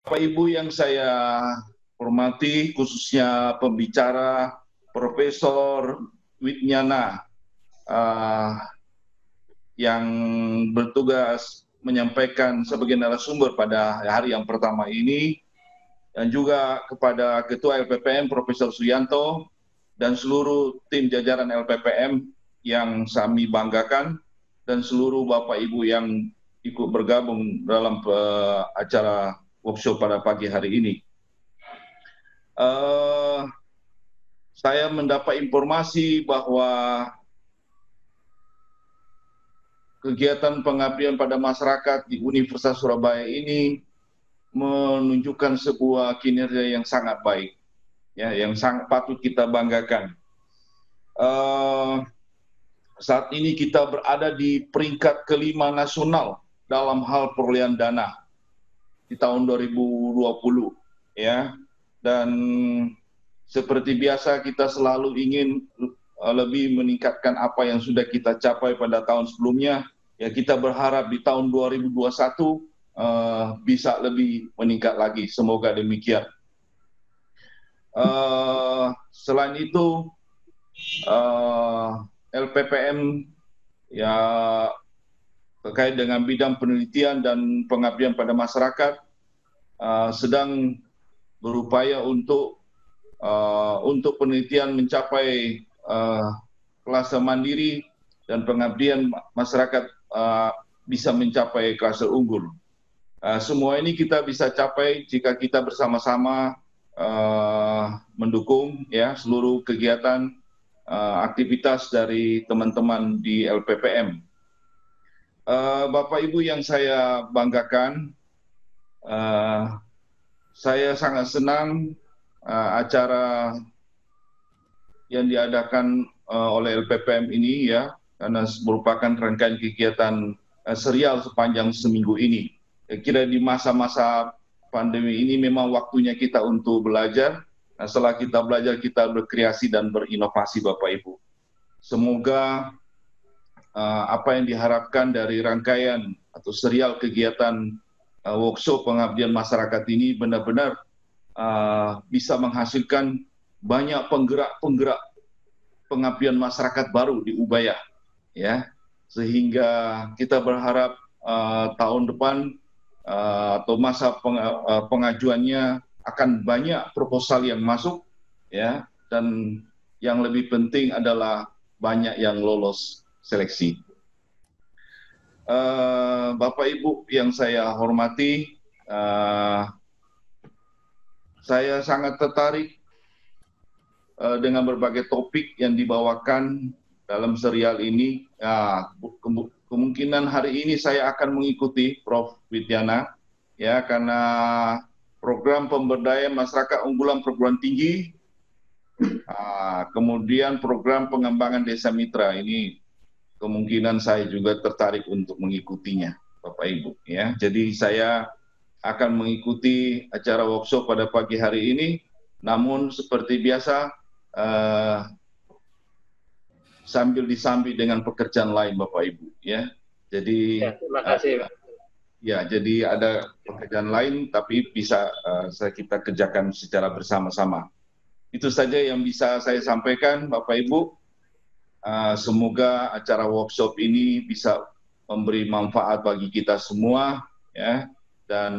Bapak Ibu yang saya hormati, khususnya pembicara Profesor Widnyana yang bertugas menyampaikan sebagai narasumber pada hari yang pertama ini, dan juga kepada Ketua LPPM Profesor Suyanto dan seluruh tim jajaran LPPM yang kami banggakan, dan seluruh Bapak Ibu yang ikut bergabung dalam acara workshop pada pagi hari ini. Saya mendapat informasi bahwa kegiatan pengabdian pada masyarakat di Universitas Surabaya ini menunjukkan sebuah kinerja yang sangat baik, ya, yang sangat patut kita banggakan. Saat ini kita berada di peringkat kelima nasional dalam hal perolehan dana di tahun 2020, ya. Dan seperti biasa kita selalu ingin lebih meningkatkan apa yang sudah kita capai pada tahun sebelumnya. Ya, kita berharap di tahun 2021 bisa lebih meningkat lagi. Semoga demikian. Selain itu, LPPM ya terkait dengan bidang penelitian dan pengabdian pada masyarakat sedang berupaya untuk penelitian mencapai kelas mandiri dan pengabdian masyarakat bisa mencapai kelas unggul. Semua ini kita bisa capai jika kita bersama-sama mendukung, ya, seluruh kegiatan aktivitas dari teman-teman di LPPM. Bapak Ibu yang saya banggakan, saya sangat senang acara yang diadakan oleh LPPM ini, ya, karena merupakan rangkaian kegiatan serial sepanjang seminggu ini. Saya kira di masa-masa pandemi ini memang waktunya kita untuk belajar. Nah, setelah kita belajar, kita berkreasi dan berinovasi, Bapak Ibu. Semoga apa yang diharapkan dari rangkaian atau serial kegiatan workshop pengabdian masyarakat ini benar-benar bisa menghasilkan banyak penggerak-penggerak pengabdian masyarakat baru di Ubaya, ya, sehingga kita berharap tahun depan atau masa pengajuannya akan banyak proposal yang masuk, ya, dan yang lebih penting adalah banyak yang lolos seleksi. Bapak Ibu yang saya hormati, saya sangat tertarik dengan berbagai topik yang dibawakan dalam serial ini. Kemungkinan hari ini saya akan mengikuti Prof. Widnyana, ya, karena program pemberdayaan masyarakat unggulan perguruan tinggi, kemudian program pengembangan desa mitra ini kemungkinan saya juga tertarik untuk mengikutinya, Bapak Ibu, ya. Jadi saya akan mengikuti acara workshop pada pagi hari ini, namun seperti biasa sambil disambit dengan pekerjaan lain, Bapak Ibu, ya. Jadi terima kasih, Pak. Ya, jadi ada pekerjaan lain tapi bisa kita kerjakan secara bersama-sama. Itu saja yang bisa saya sampaikan, Bapak Ibu. Semoga acara workshop ini bisa memberi manfaat bagi kita semua, ya. Dan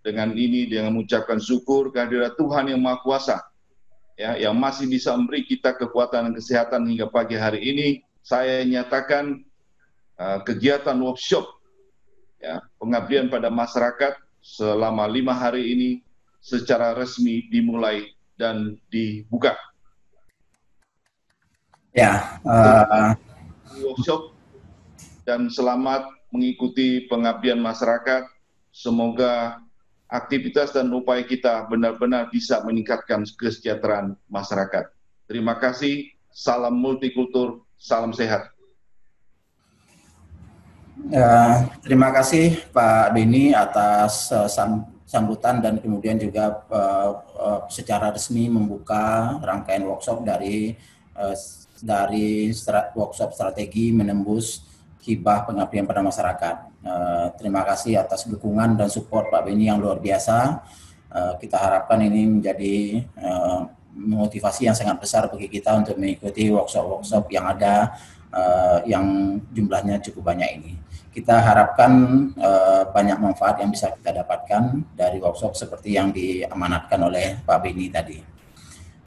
dengan ini, dengan mengucapkan syukur kehadirat Tuhan yang Maha Kuasa, ya, yang masih bisa memberi kita kekuatan dan kesehatan hingga pagi hari ini, saya nyatakan kegiatan workshop, ya, pengabdian pada masyarakat selama 5 hari ini secara resmi dimulai dan dibuka. Ya, workshop dan selamat mengikuti pengabdian masyarakat. Semoga aktivitas dan upaya kita benar-benar bisa meningkatkan kesejahteraan masyarakat. Terima kasih, salam multikultur, salam sehat. Terima kasih Pak Beni atas sambutan dan kemudian juga secara resmi membuka rangkaian workshop dari workshop strategi menembus hibah pengabdian pada masyarakat. Terima kasih atas dukungan dan support Pak Beni yang luar biasa. Kita harapkan ini menjadi motivasi yang sangat besar bagi kita untuk mengikuti workshop-workshop yang ada, yang jumlahnya cukup banyak ini. Kita harapkan banyak manfaat yang bisa kita dapatkan dari workshop seperti yang diamanatkan oleh Pak Beni tadi.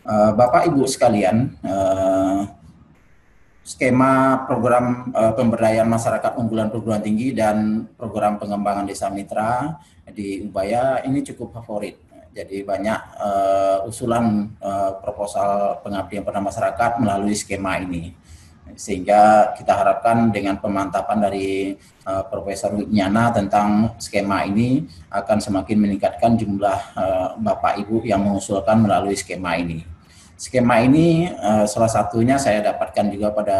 Bapak Ibu sekalian, skema program pemberdayaan masyarakat unggulan perguruan tinggi dan program pengembangan desa mitra di Ubaya ini cukup favorit. Jadi banyak usulan proposal pengabdian pada masyarakat melalui skema ini. Sehingga kita harapkan dengan pemantapan dari Profesor Wignana tentang skema ini akan semakin meningkatkan jumlah Bapak Ibu yang mengusulkan melalui skema ini. Skema ini salah satunya saya dapatkan juga pada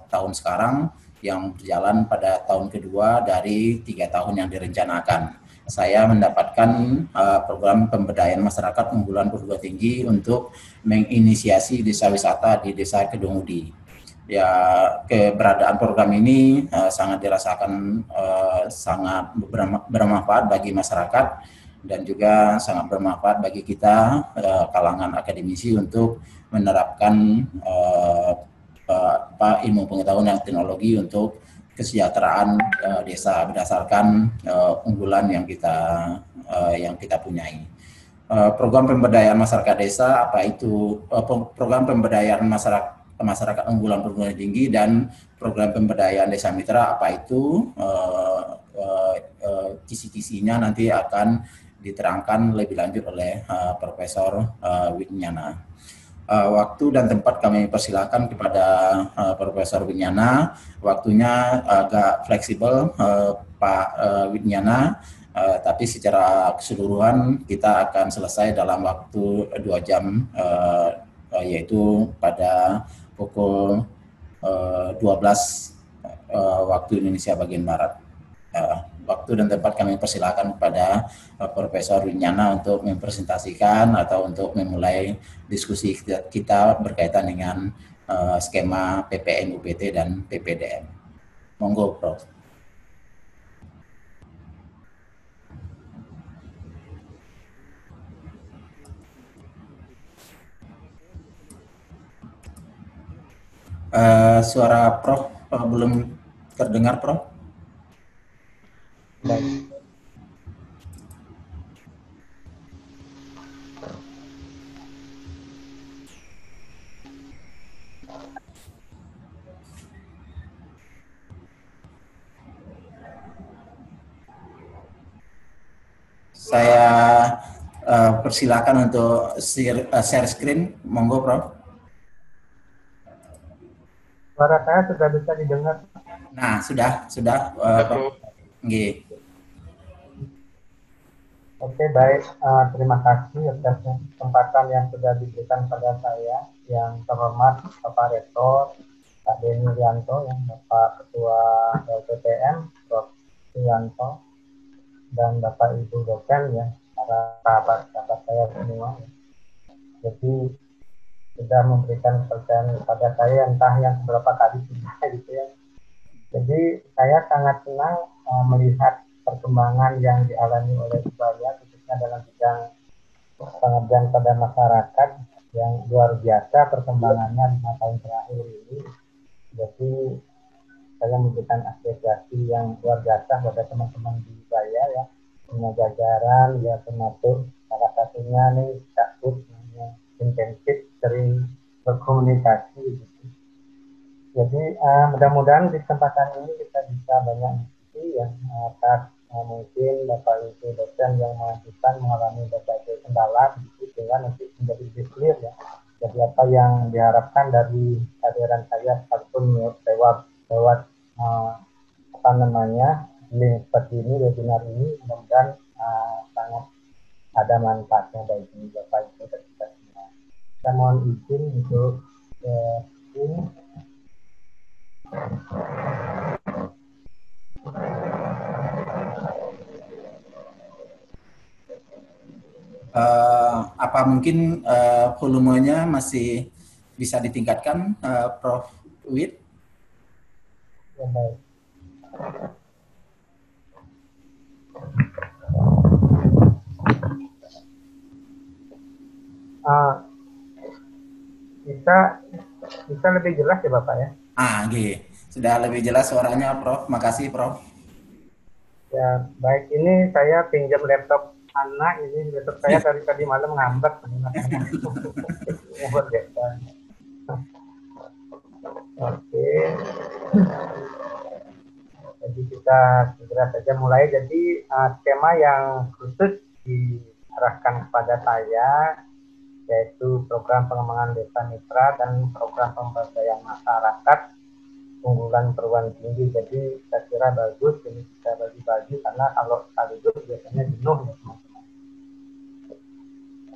tahun sekarang yang berjalan pada tahun kedua dari 3 tahun yang direncanakan. Saya mendapatkan program pemberdayaan masyarakat unggulan perguruan tinggi untuk menginisiasi desa wisata di Desa Kedungudi. Ya, keberadaan program ini sangat dirasakan sangat bermanfaat bagi masyarakat dan juga sangat bermanfaat bagi kita kalangan akademisi untuk menerapkan ilmu pengetahuan dan teknologi untuk kesejahteraan desa berdasarkan unggulan yang kita punyai. Program pemberdayaan masyarakat desa apa itu program pemberdayaan masyarakat unggulan perguruan tinggi dan program pemberdayaan desa mitra apa itu kisi-kisinya nanti akan diterangkan lebih lanjut oleh Profesor Wignana. Waktu dan tempat kami persilakan kepada Profesor Wignana. Waktunya agak fleksibel Pak Wignana, tapi secara keseluruhan kita akan selesai dalam waktu 2 jam, yaitu pada pukul 12 waktu Indonesia bagian Barat. Waktu dan tempat kami persilakan kepada Profesor Wignana untuk mempresentasikan atau untuk memulai diskusi kita berkaitan dengan skema PPN UPT dan PPDM. Monggo, Prof. Suara Prof belum terdengar, Prof. Baik. Saya persilakan untuk share screen, monggo, Prof. Suara saya sudah bisa didengar. Nah, sudah, Prof. Nggih. Oke, baik. Terima kasih atas kesempatan yang sudah diberikan pada saya, yang terhormat Bapak Rektor, Pak Beni Rianto, yang Bapak Ketua LPPM, Prof. Rianto, dan Bapak Ibu dosen, ya, para sahabat-sahabat saya semua. Ya. Jadi sudah memberikan kepercayaan kepada saya, entah yang beberapa kali sudah, gitu ya. Jadi saya sangat senang melihat perkembangan yang dialami oleh Ubaya, khususnya dalam bidang pengabdian pada masyarakat yang luar biasa perkembangannya 5 tahun terakhir ini. Jadi saya memberikan apresiasi yang luar biasa kepada teman-teman di Ubaya, ya, punya jajaran, ya, termasuk salah satunya nih Kak Put, yang intensif sering berkomunikasi, gitu. Jadi mudah-mudahan di kesempatan ini kita bisa banyak diskusi, ya, atas mungkin Bapak Ibu dosen yang mengalami berbagai kendala, sehingga nanti menjadi lebih clear, ya. Jadi apa yang diharapkan dari kehadiran saya, sekalipun lewat link seperti ini, webinar ini, mudah-mudahan sangat ada manfaatnya bagi Bapak Ibu dan kita semua. Saya mohon izin untuk ini. Apa mungkin volumenya masih bisa ditingkatkan, Prof. Wid? Ya, baik. Bisa lebih jelas ya Bapak ya? Sudah lebih jelas suaranya Prof. Makasih Prof. Ya, baik. Ini saya pinjam laptop anak. Ini laptop saya dari tadi malam ngambek. Oke. Jadi kita segera saja mulai. Jadi skema yang khusus diarahkan kepada saya yaitu program pengembangan desa mitra dan program pemberdayaan masyarakat unggulan perguruan tinggi. Jadi saya kira bagus ini kita bagi-bagi karena kalau sekaligus biasanya jenuh ya teman-teman.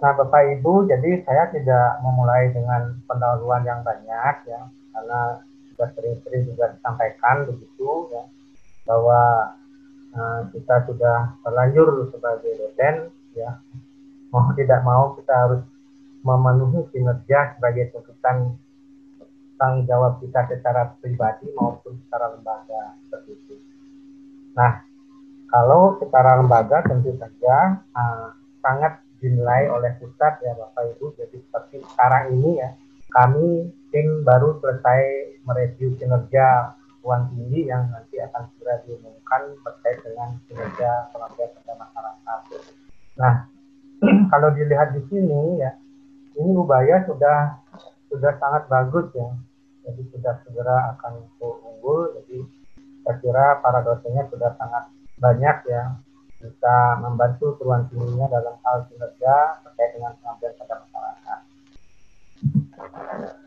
Nah Bapak Ibu, jadi saya tidak memulai dengan pendahuluan yang banyak ya, karena sudah sering-sering juga disampaikan begitu ya, bahwa kita sudah terlanjur sebagai dosen ya, mau tidak mau kita harus memenuhi kinerja sebagai tuntutan tanggung jawab kita secara pribadi maupun secara lembaga seperti itu. Nah, kalau secara lembaga tentu saja sangat dinilai oleh pusat ya Bapak Ibu. Jadi seperti sekarang ini ya, kami tim baru selesai mereview kinerja perguruan tinggi yang nanti akan segera diumumkan terkait dengan kinerja pengabdian pada masyarakat. Nah, kalau dilihat di sini ya, ini Ubaya sudah sangat bagus ya. Jadi sudah segera akan unggul. Jadi saya kira para dosennya sudah sangat banyak ya bisa membantu perguruan tingginya dalam hal kinerja terkait dengan pengabdian pada masyarakat.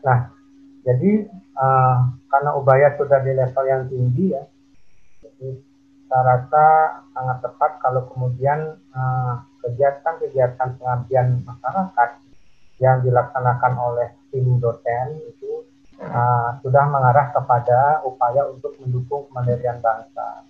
Nah, jadi karena Ubaya sudah di level yang tinggi ya, jadi saya rasa sangat tepat kalau kemudian kegiatan-kegiatan pengabdian masyarakat yang dilaksanakan oleh tim dosen itu sudah mengarah kepada upaya untuk mendukung kemandirian bangsa.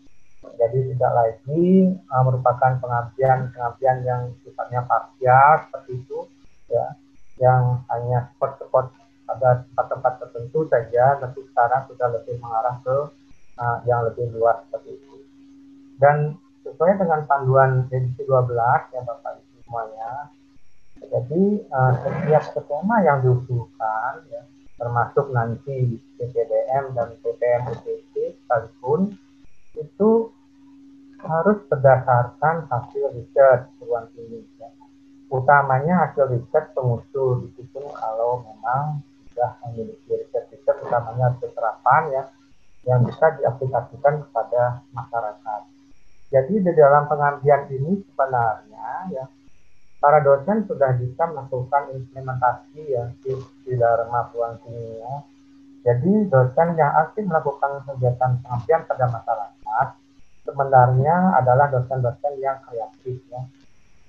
Jadi tidak lagi merupakan pengabdian yang sifatnya parsial seperti itu, ya, yang hanya spot-spot pada tempat-tempat tertentu saja, tapi sekarang sudah lebih mengarah ke yang lebih luas seperti itu. Dan sesuai dengan panduan edisi 12 ya Bapak Ibu semuanya, jadi setiap skema yang diusulkan ya, termasuk nanti PPDM dan PPM UTC sekalipun itu harus berdasarkan hasil riset perguruan tinggi ya. Utamanya hasil riset pengusul itu pun kalau memang sudah memiliki riset utamanya hasil terapan ya yang bisa diaplikasikan kepada masyarakat. Jadi di dalam pengabdian ini sebenarnya ya para dosen sudah bisa melakukan implementasi ya di Dharma perguruan tinggi ya. Jadi dosen yang aktif melakukan kegiatan pengabdian pada masyarakat sebenarnya adalah dosen-dosen yang kreatif ya.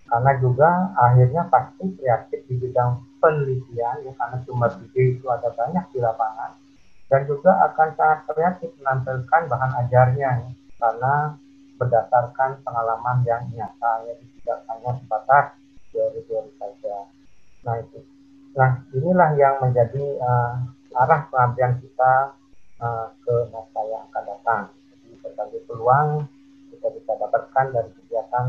Karena juga akhirnya pasti kreatif di bidang penelitian ya, karena sumber ide itu ada banyak di lapangan, dan juga akan sangat kreatif menampilkan bahan ajarnya ya, karena berdasarkan pengalaman yang nyata ya, tidak hanya sebatas teori-teori saja. Nah inilah yang menjadi arah pengabdian kita ke masa yang akan datang. Jadi berbagai peluang kita bisa dapatkan dari kegiatan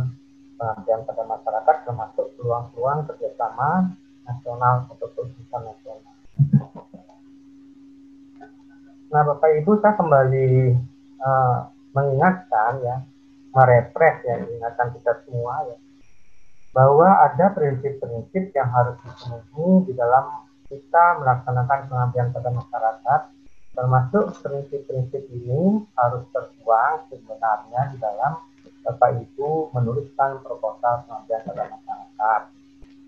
pengabdian pada masyarakat, termasuk peluang-peluang kerjasama nasional ataupun internasional. Nah Bapak Ibu, saya kembali mengingatkan ya, merefresh ya, ingatan kita semua ya, bahwa ada prinsip-prinsip yang harus dipenuhi di dalam kita melaksanakan pengabdian pada masyarakat, termasuk prinsip-prinsip ini harus tertuang sebenarnya di dalam Bapak Ibu menuliskan proposal pengabdian pada masyarakat,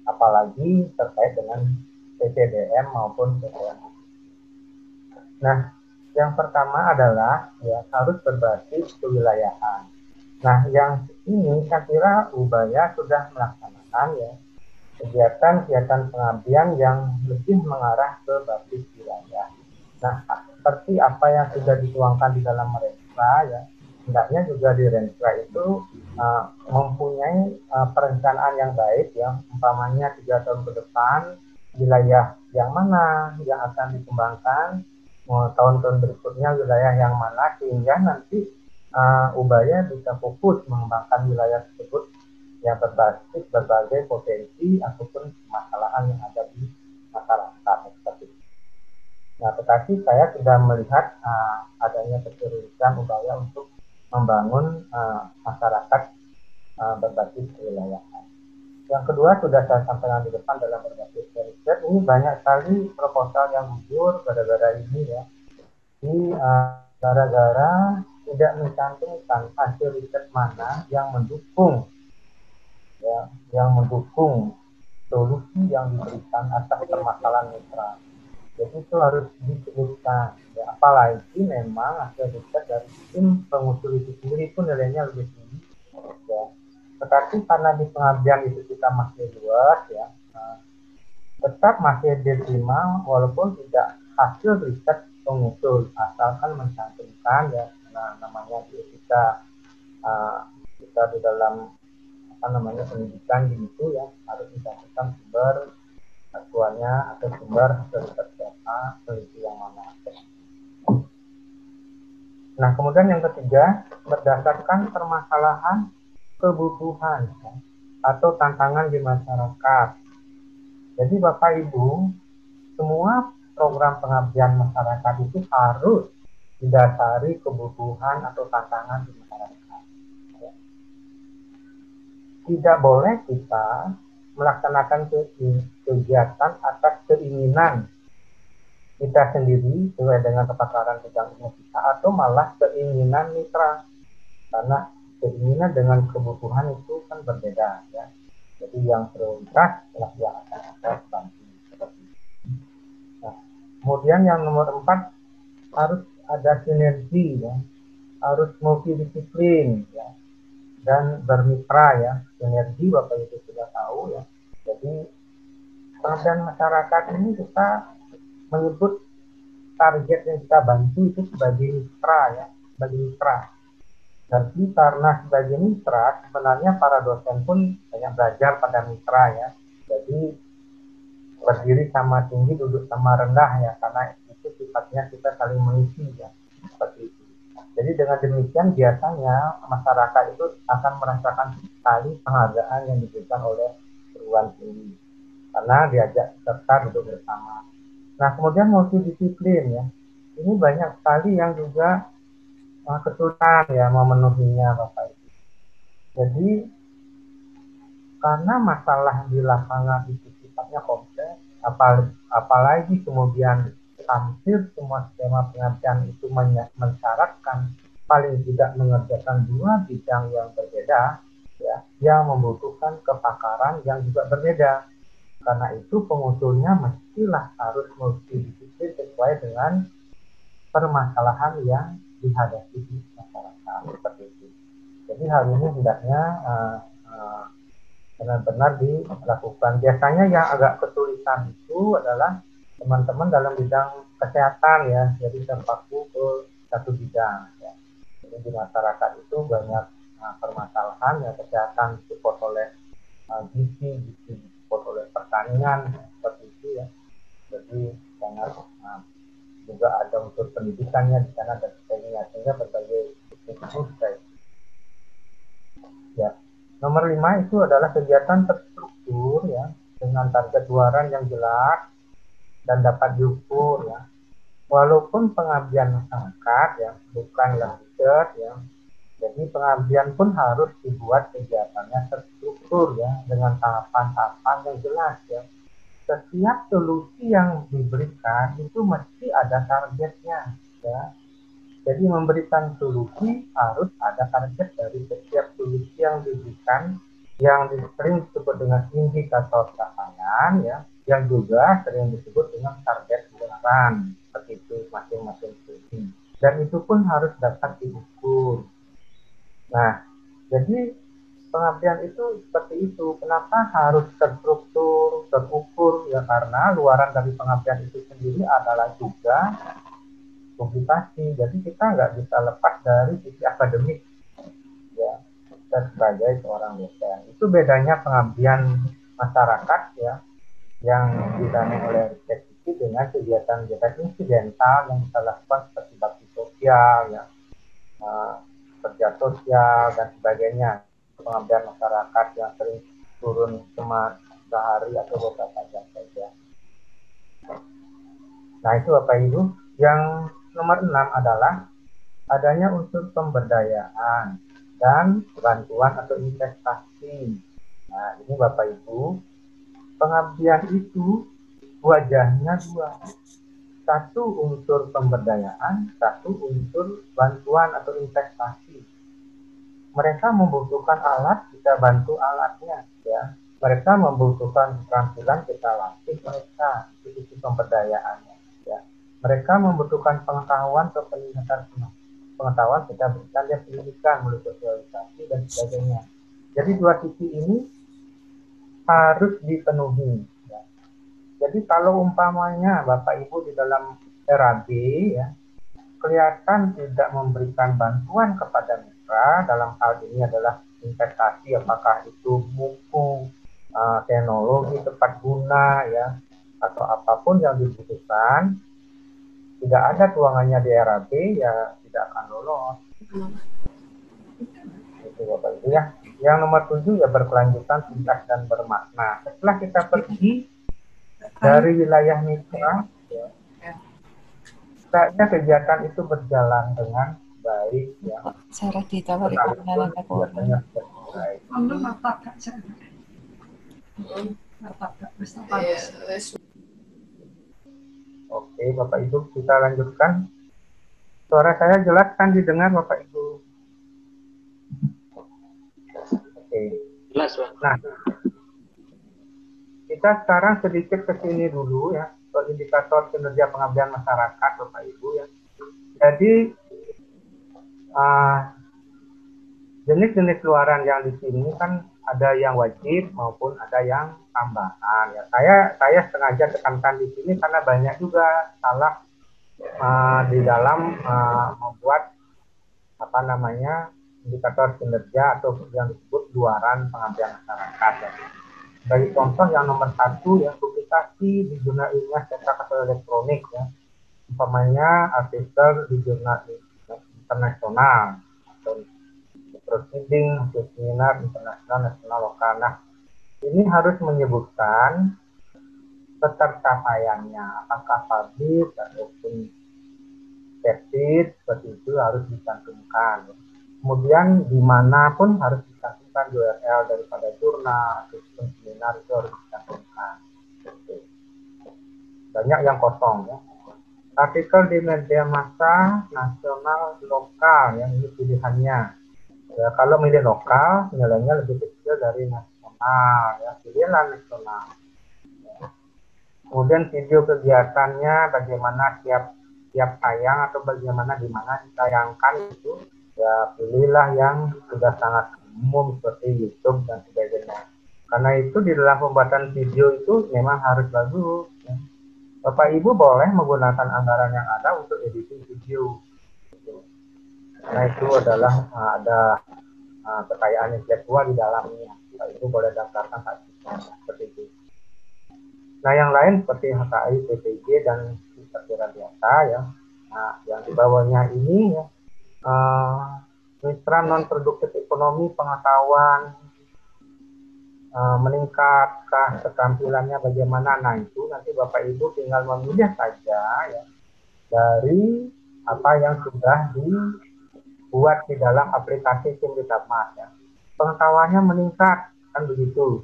apalagi terkait dengan PPDM maupun PPM. Nah, yang pertama adalah ya harus berbasis kewilayahan. Nah, yang ini saya kira Ubaya sudah melaksanakan ya kegiatan-kegiatan pengabdian yang lebih mengarah ke basis wilayah. Nah, seperti apa yang sudah dituangkan di dalam Renstra ya, hendaknya juga di Renstra itu mempunyai perencanaan yang baik ya, umpamanya 3 tahun ke depan wilayah yang mana yang akan dikembangkan, tahun-tahun berikutnya wilayah yang mana, sehingga nanti Ubaya bisa fokus mengembangkan wilayah tersebut yang berbasis berbagai potensi ataupun permasalahan yang ada di masyarakat seperti itu. Nah, tetapi saya sudah melihat adanya keseriusan upaya untuk membangun masyarakat berbasis kewilayahan. Yang kedua sudah saya sampaikan di depan dalam berbasis riset, ini banyak sekali proposal yang gugur gara-gara ini ya. Ini gara-gara tidak mencantumkan hasil riset mana yang mendukung ya, yang mendukung solusi yang diberikan atas permasalahan mitra. Jadi itu harus disebutkan. Ya, apalagi memang hasil riset dari tim pengusul itu sendiri pun nilainya lebih tinggi. Ya. Tetapi karena di pengabdian itu kita masih luas ya, tetap masih diterima walaupun tidak hasil riset pengusul, asalkan mencantumkan ya, namanya di etika kita di dalam pendidikan gitu ya, harus mencantumkan sumber acuannya atau sumber hasil riset siapa, peneliti yang mana. Nah, kemudian yang ketiga, berdasarkan permasalahan kebutuhan ya, atau tantangan di masyarakat. Jadi Bapak Ibu, semua program pengabdian masyarakat itu harus didasari kebutuhan atau tantangan di masyarakat. Tidak boleh kita melaksanakan kegiatan atas keinginan kita sendiri sesuai dengan kepakaran bidang ilmu kita atau malah keinginan mitra, karena keinginan dengan kebutuhan itu kan berbeda ya. Jadi yang prioritas adalah yang akan kita bantu. Nah, kemudian yang nomor 4 harus ada sinergi ya, harus multidisiplin ya, dan bermitra ya. Sinergi Bapak Ibu sudah tahu ya. Jadi pengabdian masyarakat ini kita menyebut target yang kita bantu itu sebagai mitra ya, sebagai mitra. Jadi karena sebagai mitra sebenarnya para dosen pun banyak belajar pada mitra ya. Jadi berdiri sama tinggi, duduk sama rendah ya, karena itu sifatnya kita saling mengisi ya, seperti itu. Jadi dengan demikian biasanya masyarakat itu akan merasakan sekali penghargaan yang diberikan oleh perguruan tinggi karena diajak serta duduk bersama. Nah, kemudian multidisiplin ya, ini banyak sekali yang juga kesulitan ya memenuhinya Bapak Ibu. Jadi karena masalah di lapangan itu sifatnya kompleks, apalagi kemudian hampir semua skema pengabdian itu mensyaratkan paling tidak mengerjakan dua bidang yang berbeda ya, yang membutuhkan kepakaran yang juga berbeda. Karena itu pengusulnya mestilah harus multidisiplin sesuai dengan permasalahan yang dihadapi di masyarakat seperti itu. Jadi hal ini hendaknya benar-benar dilakukan. Biasanya yang agak kesulitan itu adalah teman-teman dalam bidang kesehatan ya, jadi terpaku ke satu bidang ya. Jadi di masyarakat itu banyak permasalahan ya, kesehatan support oleh gizi support oleh pertanian seperti itu ya. Jadi sangat juga ada unsur pendidikannya di sana dan sebagainya, sehingga berbagai bisnis ya. Nomor 5 itu adalah kegiatan terstruktur ya, dengan target luaran yang jelas dan dapat diukur ya. Walaupun pengabdian masyarakat ya, bukanlah riset ya, jadi pengabdian pun harus dibuat kegiatannya terstruktur ya, dengan tahapan-tahapan yang jelas ya. Setiap solusi yang diberikan itu mesti ada targetnya ya. Jadi memberikan solusi harus ada target dari setiap solusi yang diberikan, yang sering disebut dengan indikator capaian ya, yang juga sering disebut dengan target luaran, seperti itu masing-masing solusi. Dan itu pun harus dapat diukur. Nah, jadi pengabdian itu seperti itu. Kenapa harus terstruktur, terukur? Ya karena luaran dari pengabdian itu sendiri adalah juga publikasi. Jadi kita nggak bisa lepas dari sisi akademik ya, kita sebagai seorang dosen. Itu bedanya pengabdian masyarakat ya, yang didanai oleh riset itu dengan kegiatan-kegiatan insidental yang kita lakukan seperti bakti sosial ya, kerja sosial dan sebagainya, pengabdian masyarakat yang sering turun cuma sehari atau beberapa jam saja. Nah itu Bapak Ibu. Yang nomor 6 adalah adanya unsur pemberdayaan dan bantuan atau investasi. Nah ini Bapak Ibu, pengabdian itu wajahnya dua. Satu unsur pemberdayaan, satu unsur bantuan atau investasi. Mereka membutuhkan alat, kita bantu alatnya, ya. Mereka membutuhkan keterampilan, kita latih mereka, itu pemberdayaannya, ya. Mereka membutuhkan pengetahuan atau peningkatan pengetahuan, kita berikan dia pendidikan melalui sosialisasi dan sebagainya. Jadi dua sisi ini harus dipenuhi. Ya. Jadi kalau umpamanya Bapak Ibu di dalam RAB, ya, kelihatan tidak memberikan bantuan kepada mitra, dalam hal ini adalah investasi, apakah itu buku, teknologi tepat guna, ya, atau apapun yang dibutuhkan, tidak ada tuangannya di RAB, ya tidak akan lolos. Itu Bapak Ibu ya. Yang nomor 7 ya berkelanjutan, tuntas dan bermakna. Setelah kita pergi dari wilayah mitra, ya, saatnya kegiatan itu berjalan dengan baik, ya. Biasanya baik. Oke, Bapak Ibu, kita lanjutkan. Suara saya jelas kan didengar Bapak Ibu? Oke. Jelas, Pak. Nah, kita sekarang sedikit ke sini dulu ya, untuk indikator kinerja pengabdian masyarakat Bapak Ibu ya. Jadi jenis-jenis luaran yang di sini kan ada yang wajib maupun ada yang tambahan ya. Saya sengaja tekankan di sini karena banyak juga salah di dalam membuat indikator kinerja atau yang disebut luaran pengabdian masyarakat ya. Bagi contoh yang nomor 1 ya, publikasi di jurnal ilmiah cetak atau elektronik ya, umpamanya artikel di jurnal internasional atau proceeding, seminar internasional, nasional, lokal. Nah, ini harus menyebutkan pencapaiannya, apakah publik ataupun tesis, seperti itu harus dicantumkan. Kemudian dimanapun harus dicantumkan URL daripada jurnal atau seminar itu harus dicantumkan. Banyak yang kosong ya. Artikel di media massa nasional, lokal, yang ini pilihannya. Ya, kalau media lokal nilainya lebih kecil dari nasional, ya pilihlah nasional. Ya. Kemudian video kegiatannya bagaimana tiap tayang atau bagaimana di mana ditayangkan itu, ya pilihlah yang sudah sangat umum seperti YouTube dan sebagainya. Karena itu di dalam pembuatan video itu memang harus bagus. Ya. Bapak Ibu boleh menggunakan anggaran yang ada untuk editing video. Nah itu adalah ada kekayaan intelektual di dalamnya. Bapak Ibu boleh daftarkan seperti itu. Nah yang lain seperti HKI, PPG dan perkiraan biasa ya. Nah yang di bawahnya ini ya, mitra non produktif ekonomi, pengetahuan, meningkatkah keterampilannya bagaimana. Nah itu nanti Bapak Ibu tinggal memilih saja ya dari apa yang sudah dibuat di dalam aplikasi Simdikatmas ya. Pengetahuannya meningkat kan begitu.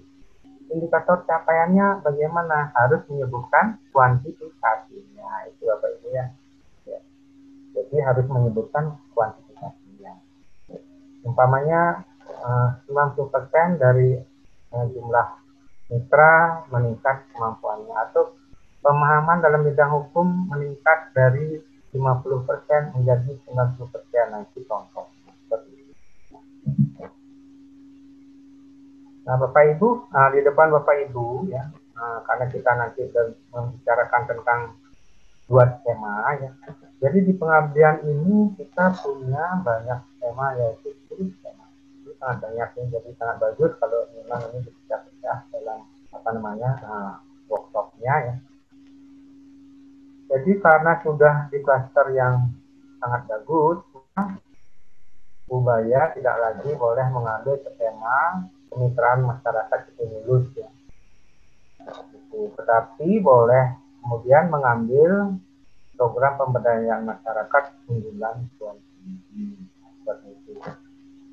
Indikator capaiannya bagaimana, harus menyebutkan kuantifikasinya, itu Bapak Ibu ya. Jadi harus menyebutkan kuantifikasinya. Umpamanya 90% dari jumlah mitra meningkat kemampuannya, atau pemahaman dalam bidang hukum meningkat dari 50% menjadi 90%. Nah itu contoh. Nah Bapak Ibu, di depan Bapak Ibu ya, karena kita nanti membicarakan tentang 2 skema ya. Jadi di pengabdian ini kita punya banyak skema, yaitu 10 skema. Itu sangat banyak ya, jadi sangat bagus kalau memang ini dipecah-pecah dalam workshopnya ya. Jadi karena sudah di klaster yang sangat bagus, Ubaya tidak lagi boleh mengambil tema kemitraan masyarakat itu lulus ya. Tetapi boleh kemudian mengambil program pemberdayaan masyarakat unggulan perguruan tinggi seperti itu.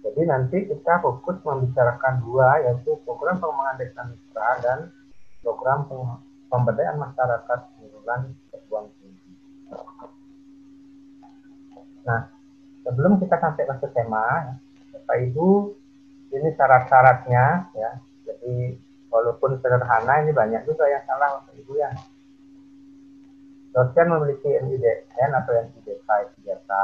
Jadi nanti kita fokus membicarakan dua, yaitu program pengembangan desa mitra dan program pemberdayaan masyarakat unggulan perguruan tinggi. Nah, sebelum kita sampai ke tema, Bapak Ibu, ini syarat-syaratnya ya. Jadi walaupun sederhana, ini banyak juga yang salah Bapak Ibu ya. Dosen memiliki NIDN atau NIDK biasa.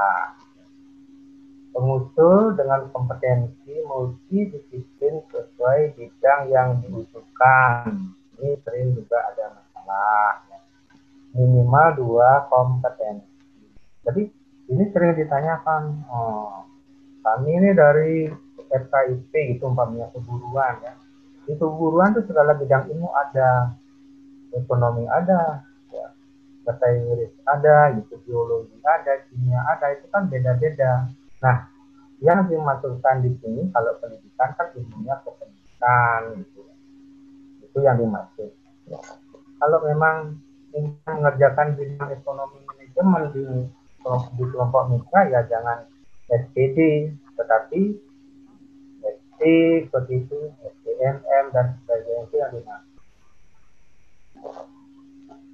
Pengusul dengan kompetensi multidisiplin sesuai bidang yang dibutuhkan. Ini sering juga ada masalah. Ya. Minimal 2 kompetensi. Jadi ini sering ditanyakan, kami ini dari FKIP gitu umpamanya keguruan ya. Di keguruan itu segala bidang ilmu ada, ekonomi ada, ya. Bahasa Inggris ada, gitu, biologi ada, kimia ada, itu kan beda-beda. Nah, yang dimaksudkan di sini kalau pendidikan kan ilmunya kependidikan, gitu. Itu yang dimaksud. Ya. Kalau memang ingin mengerjakan bidang ekonomi manajemen di kelompok mitra ya jangan SPD, tetapi SD seperti itu, SDMM dan sebagainya itu yang dimaksud.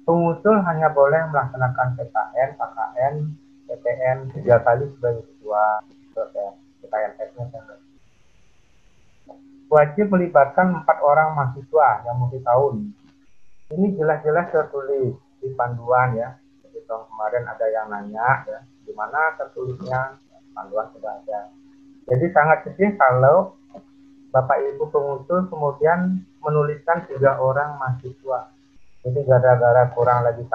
Pengusul hanya boleh melaksanakan PKN, KKN, PTN 3 kali sebagai ketua PKN-nya. Wajib melibatkan 4 orang mahasiswa yang multi tahun. Ini jelas-jelas tertulis di panduan ya. Jadi tahun kemarin ada yang nanya ya, di mana tertulisnya, panduan sudah ada. Jadi sangat sedih kalau Bapak Ibu pengusul kemudian menuliskan 3 orang mahasiswa. Jadi gara-gara kurang lagi 1,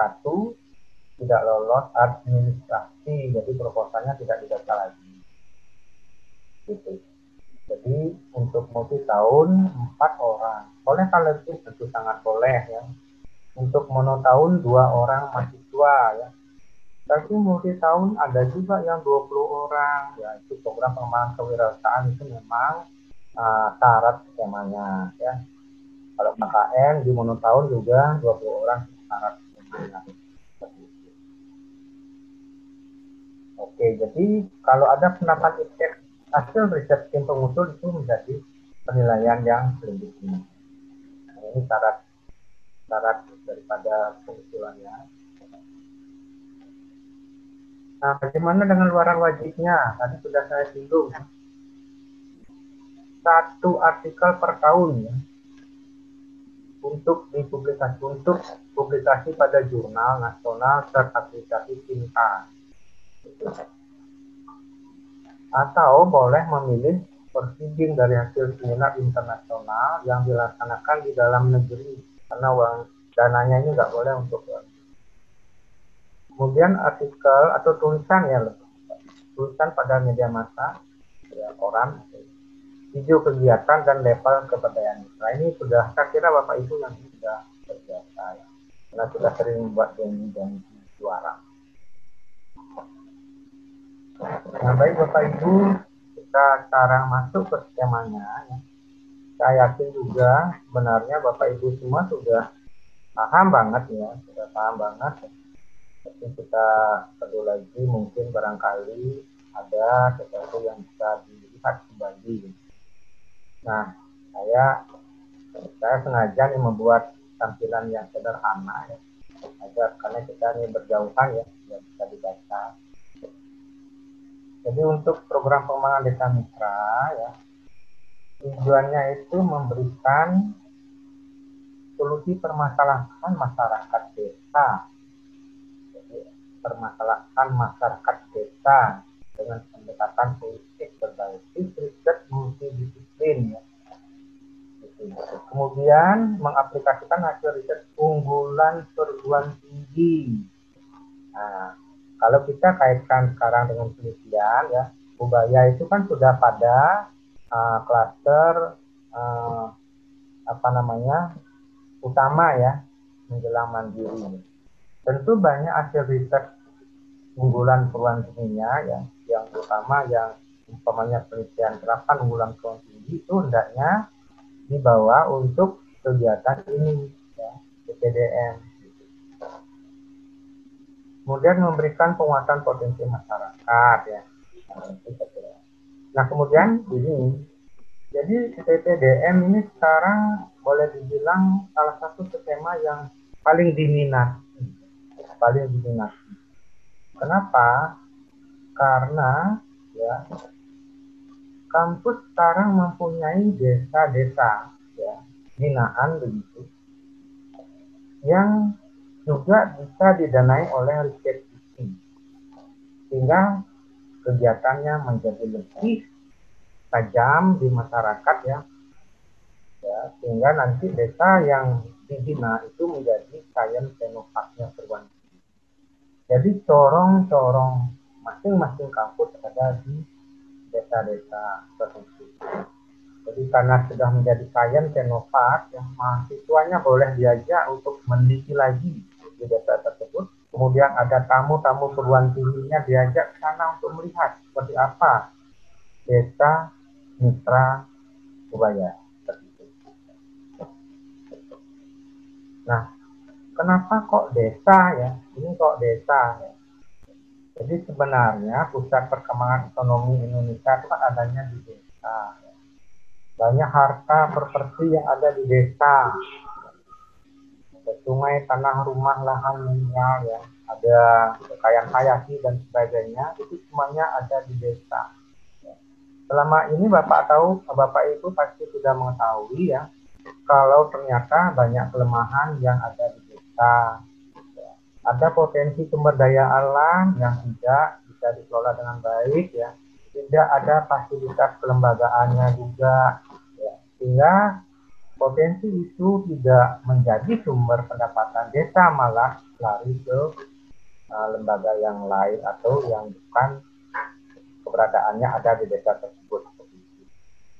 tidak lolos administrasi, jadi proposalnya tidak didata lagi. Gitu. Jadi untuk multi tahun 4 orang. Boleh kalau lebih tentu sangat boleh ya. Untuk monotahun 2 orang mahasiswa ya. Tapi multi tahun ada juga yang 20 orang ya. Itu program pengembangan kewirausahaan itu memang syarat skemanya ya. Kalau KKN di monotahun juga 20 orang syarat skemanya. Oke, jadi kalau ada pendapat hasil riset tim pengusul itu menjadi penilaian yang selanjutnya. Nah, ini syarat daripada pengusulannya. Nah, bagaimana dengan luaran wajibnya? Tadi sudah saya singgung. 1 artikel per tahun ya. Untuk publikasi pada jurnal nasional terakreditasi Cinta. Atau boleh memilih persiding dari hasil seminar internasional yang dilaksanakan di dalam negeri karena uang dananya ini nggak boleh untuk kemudian artikel atau tulisan ya, tulisan pada media massa ya, koran, video kegiatan dan level keberdayaan. Nah ini sudah saya kira Bapak Ibu yang sudah terbiasa ya, karena sudah sering membuat janji juara. Nah baik Bapak Ibu, kita sekarang masuk ke skemanya ya. Saya yakin juga sebenarnya Bapak Ibu semua sudah paham banget ya, sudah paham banget ya. Tapi kita perlu lagi mungkin barangkali ada sesuatu yang bisa dilihat kembali. Nah, saya sengaja nih membuat tampilan yang sederhana ya, agar karena kita ini berjauhan ya, biar bisa dibaca. Jadi untuk program pengembangan desa mitra ya, tujuannya itu memberikan solusi permasalahan masyarakat desa. Jadi permasalahan masyarakat desa dengan pendekatan politik berbasis riset multidisiplin ya. Kemudian mengaplikasikan hasil riset unggulan perguruan tinggi. Nah, kalau kita kaitkan sekarang dengan penelitian ya, Ubaya itu kan sudah pada klaster utama ya, menjelang mandiri. Tentu banyak hasil riset unggulan perguruan tingginya ya, yang utama yang umpamanya penelitian terapan unggulan perguruan tinggi itu hendaknya dibawa untuk kegiatan ini, ya, PPDM. Kemudian memberikan penguatan potensi masyarakat, ya. Nah, kemudian ini, jadi PPDM ini sekarang boleh dibilang salah satu skema yang paling diminati. Kenapa? Karena ya kampus sekarang mempunyai desa-desa, ya, binaan begitu, yang juga bisa didanai oleh riset sehingga kegiatannya menjadi lebih tajam di masyarakat, ya, sehingga nanti desa yang dibina itu menjadi science teknoparknya perguruan tinggi. Jadi corong-corong masing-masing kampus ada di desa-desa tertentu. Jadi karena sudah menjadi science teknopark, ya, mahasiswanya boleh diajak untuk meneliti lagi di desa tersebut. Kemudian ada tamu-tamu perguruan tingginya diajak ke sana untuk melihat seperti apa desa mitra Ubaya. Nah, kenapa kok desa, ya? Ini kok desa, ya? Jadi sebenarnya pusat perkembangan ekonomi Indonesia itu kan adanya di desa. Ya. Banyak harta properti yang ada di desa. Sungai, tanah, rumah, lahan, mineral, ya. Ada kekayaan hayati dan sebagainya, itu semuanya ada di desa. Selama ini Bapak Ibu pasti sudah mengetahui, ya, kalau ternyata banyak kelemahan yang ada di desa. Ada potensi sumber daya alam yang tidak bisa dikelola dengan baik, ya. Tidak ada fasilitas kelembagaannya juga, ya. Sehingga potensi itu tidak menjadi sumber pendapatan desa, malah lari ke lembaga yang lain atau yang bukan keberadaannya ada di desa tersebut.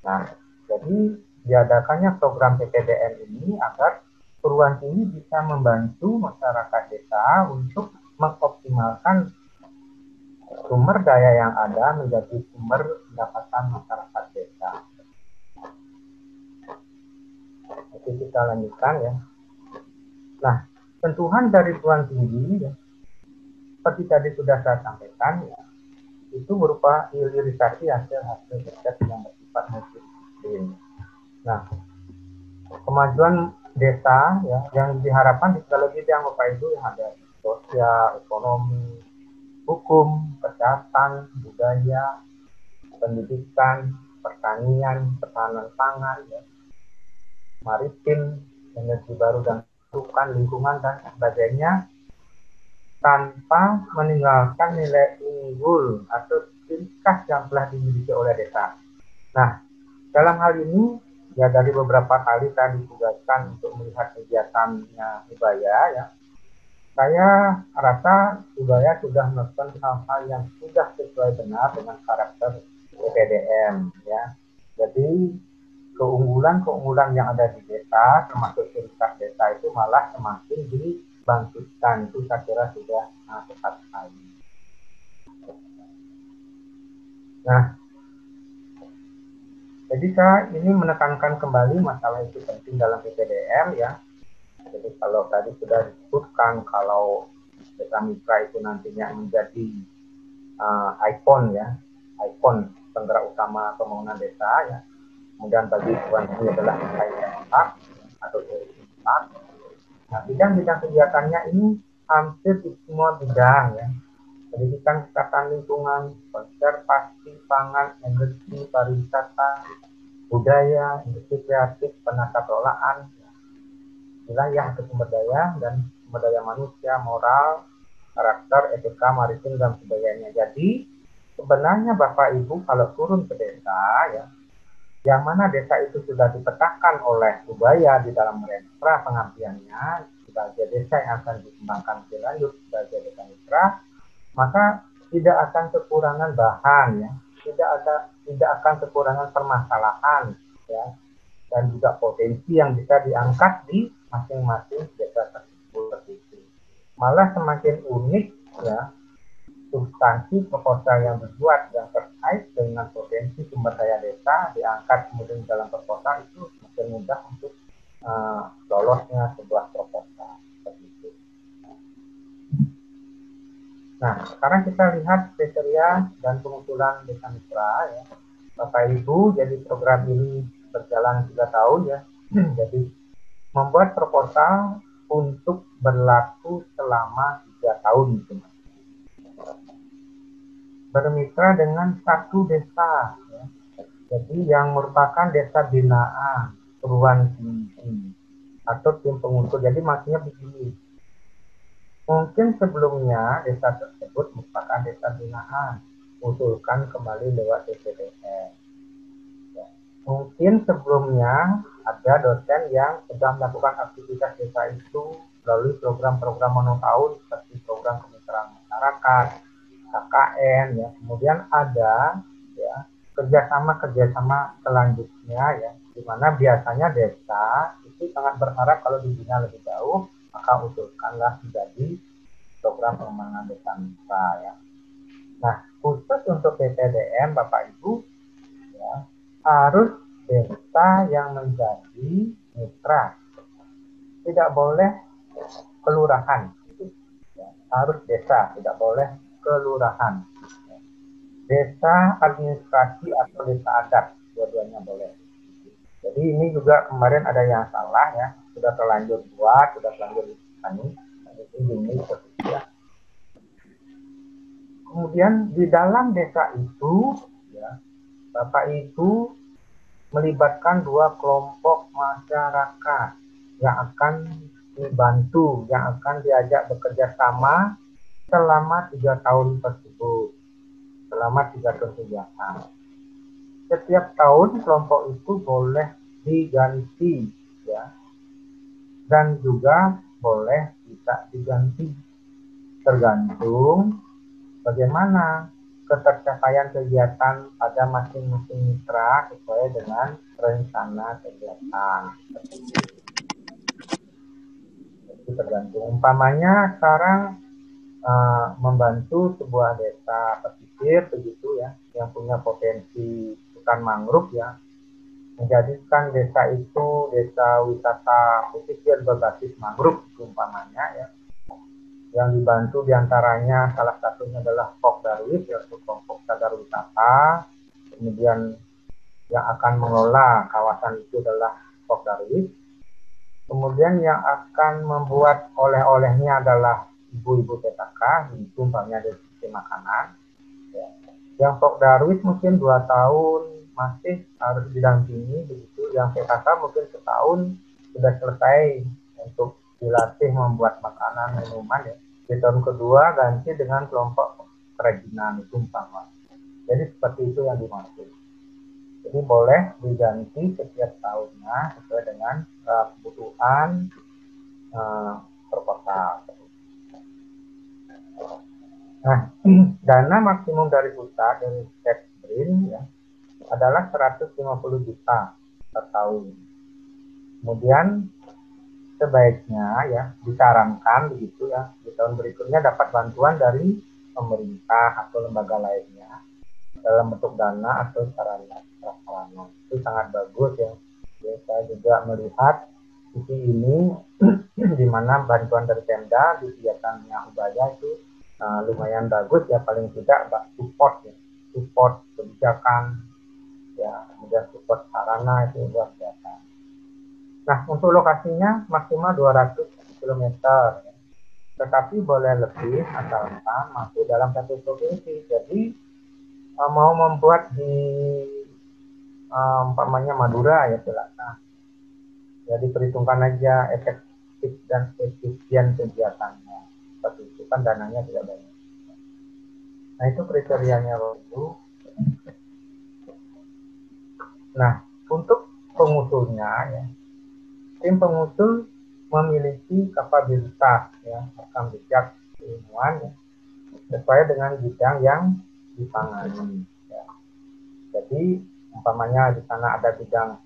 Nah, jadi diadakannya program PPDM ini agar perguruan tinggi bisa membantu masyarakat desa untuk mengoptimalkan sumber daya yang ada menjadi sumber pendapatan masyarakat desa. Jadi kita lanjutkan, ya. Nah, sentuhan dari perguruan tinggi, ya, seperti tadi sudah saya sampaikan, ya, itu berupa hilirisasi hasil-hasil riset yang bersifat multidisiplin. Nah, kemajuan desa, ya, yang diharapkan di segala bidang Bapak Ibu yang ada sosial, ekonomi, hukum, kesehatan, budaya, pendidikan, pertanian, ketahanan pangan, ya, maritim, energi baru dan terbarukan, lingkungan dan sebagainya, tanpa meninggalkan nilai unggul atau ciri khas yang telah dimiliki oleh desa. Nah, dalam hal ini, ya, dari beberapa kali saya ditugaskan untuk melihat kegiatannya Ubaya, ya, saya rasa Ubaya sudah melakukan hal-hal yang sudah sesuai benar dengan karakter PPDM, ya. Jadi keunggulan-keunggulan yang ada di desa, termasuk ciri khas desa itu malah semakin dibangkitkan. Itu saya kira sudah tepat sekali. Nah, jadi saya ini menekankan kembali masalah itu penting dalam PPDM, ya. Jadi kalau tadi sudah disebutkan kalau desa mitra itu nantinya menjadi ikon, ya, ikon penggerak utama pembangunan desa, ya. Kemudian bagi perguruan tinggi adalah IPA atau IPA. Nah, bidang-bidang kegiatannya ini hampir di semua bidang, ya. Pendidikan, kesehatan lingkungan, konservasi pangan, energi, pariwisata, budaya, industri kreatif, penata kelolaan, wilayah atau sumber daya, dan sumber daya manusia, moral, karakter, etika, maritim, dan sebagainya. Jadi, sebenarnya Bapak Ibu kalau turun ke desa, ya, yang mana desa itu sudah dipetakan oleh Ubaya di dalam rentra pengabdiannya sebagai desa yang akan dikembangkan lebih lanjut sebagai desa mitra, maka tidak akan kekurangan bahan, ya, tidak akan kekurangan permasalahan, ya, dan juga potensi yang bisa diangkat di masing-masing desa tersebut. Malah semakin unik, ya, substansi proposal yang dibuat yang terkait dengan potensi sumber daya desa diangkat kemudian dalam proposal, itu semakin mudah untuk lolosnya sebuah proposal seperti itu. Nah, sekarang kita lihat kriteria dan pengusulan desa mitra ya. Bapak Ibu, jadi program ini berjalan 3 tahun ya. Jadi membuat proposal untuk berlaku selama 3 tahun gitu. Bermitra dengan 1 desa ya. Jadi yang merupakan desa binaan, perguruan tinggi atau tim pengusul. Jadi maksudnya begini. Mungkin sebelumnya desa tersebut merupakan desa binaan, usulkan kembali lewat DPDM. Ya. Mungkin sebelumnya ada dosen yang sudah melakukan aktivitas desa itu melalui program-program monotahun seperti program kemitraan masyarakat, KKN, ya. Kemudian ada ya kerjasama selanjutnya ya, di mana biasanya desa itu sangat berharap kalau dibina lebih jauh, maka usulkanlah menjadi program pengembangan desa mitra ya. Nah, khusus untuk PPDM Bapak Ibu ya, harus desa yang menjadi mitra, tidak boleh kelurahan, ya, harus desa, tidak boleh kelurahan. Desa administrasi atau desa adat, dua-duanya boleh. Jadi ini juga kemarin ada yang salah ya, sudah terlanjur buat, sudah terlanjur tani, ini ya. Kemudian di dalam desa itu, ya, Bapak Ibu melibatkan 2 kelompok masyarakat yang akan dibantu, yang akan diajak bekerja sama selama 3 tahun tersebut. Selama 3 tahun kegiatan. Setiap tahun kelompok itu boleh diganti ya. Dan juga boleh tidak diganti. Tergantung bagaimana ketercapaian kegiatan pada masing-masing mitra sesuai dengan rencana kegiatan. Itu tergantung. Umpamanya sekarang membantu sebuah desa pesisir begitu ya, yang punya potensi hutan mangrove ya, menjadikan desa itu desa wisata pesisir berbasis mangrove umpamanya ya, yang dibantu diantaranya salah satunya adalah Pok Darwis yaitu kelompok sadar wisata, kemudian yang akan mengelola kawasan itu adalah Pok Darwis, kemudian yang akan membuat oleh-olehnya adalah ibu-ibu PKK, itu umpamanya dari sisi makanan. Ya. Yang Pok Darwis mungkin 2 tahun masih harus didampingi begitu. Yang PKK mungkin setahun sudah selesai untuk dilatih membuat makanan, minuman ya. Di tahun kedua ganti dengan kelompok kerajinan itu umpama. Jadi seperti itu yang dimaksud. Jadi boleh diganti setiap tahunnya sesuai dengan kebutuhan proposal. Nah, dana maksimum dari pusat dari Setbrin ya adalah 150 juta per tahun. Kemudian sebaiknya ya disarankan begitu ya di tahun berikutnya dapat bantuan dari pemerintah atau lembaga lainnya dalam bentuk dana atau sarana. Itu sangat bagus ya. Saya juga melihat sisi ini di mana bantuan dari Pemda di kegiatannya Ubaya itu lumayan bagus ya, paling tidak support ya, support kebijakan ya, kemudian support sarana itu luar biasa. Nah, untuk lokasinya maksimal 200 km ya. Tetapi boleh lebih asalkan masuk dalam satu provinsi. Jadi mau membuat di umpamanya Madura ya silakan. Ya diperhitungkan aja efektif dan efisien kegiatannya. Seperti itu kan dananya tidak banyak. Nah itu kriterianya itu. Nah untuk pengusulnya ya, tim pengusul memiliki kapabilitas ya, rekam jejak keilmuan ya, sesuai dengan bidang yang ditangani. Ya. Jadi umpamanya di sana ada bidang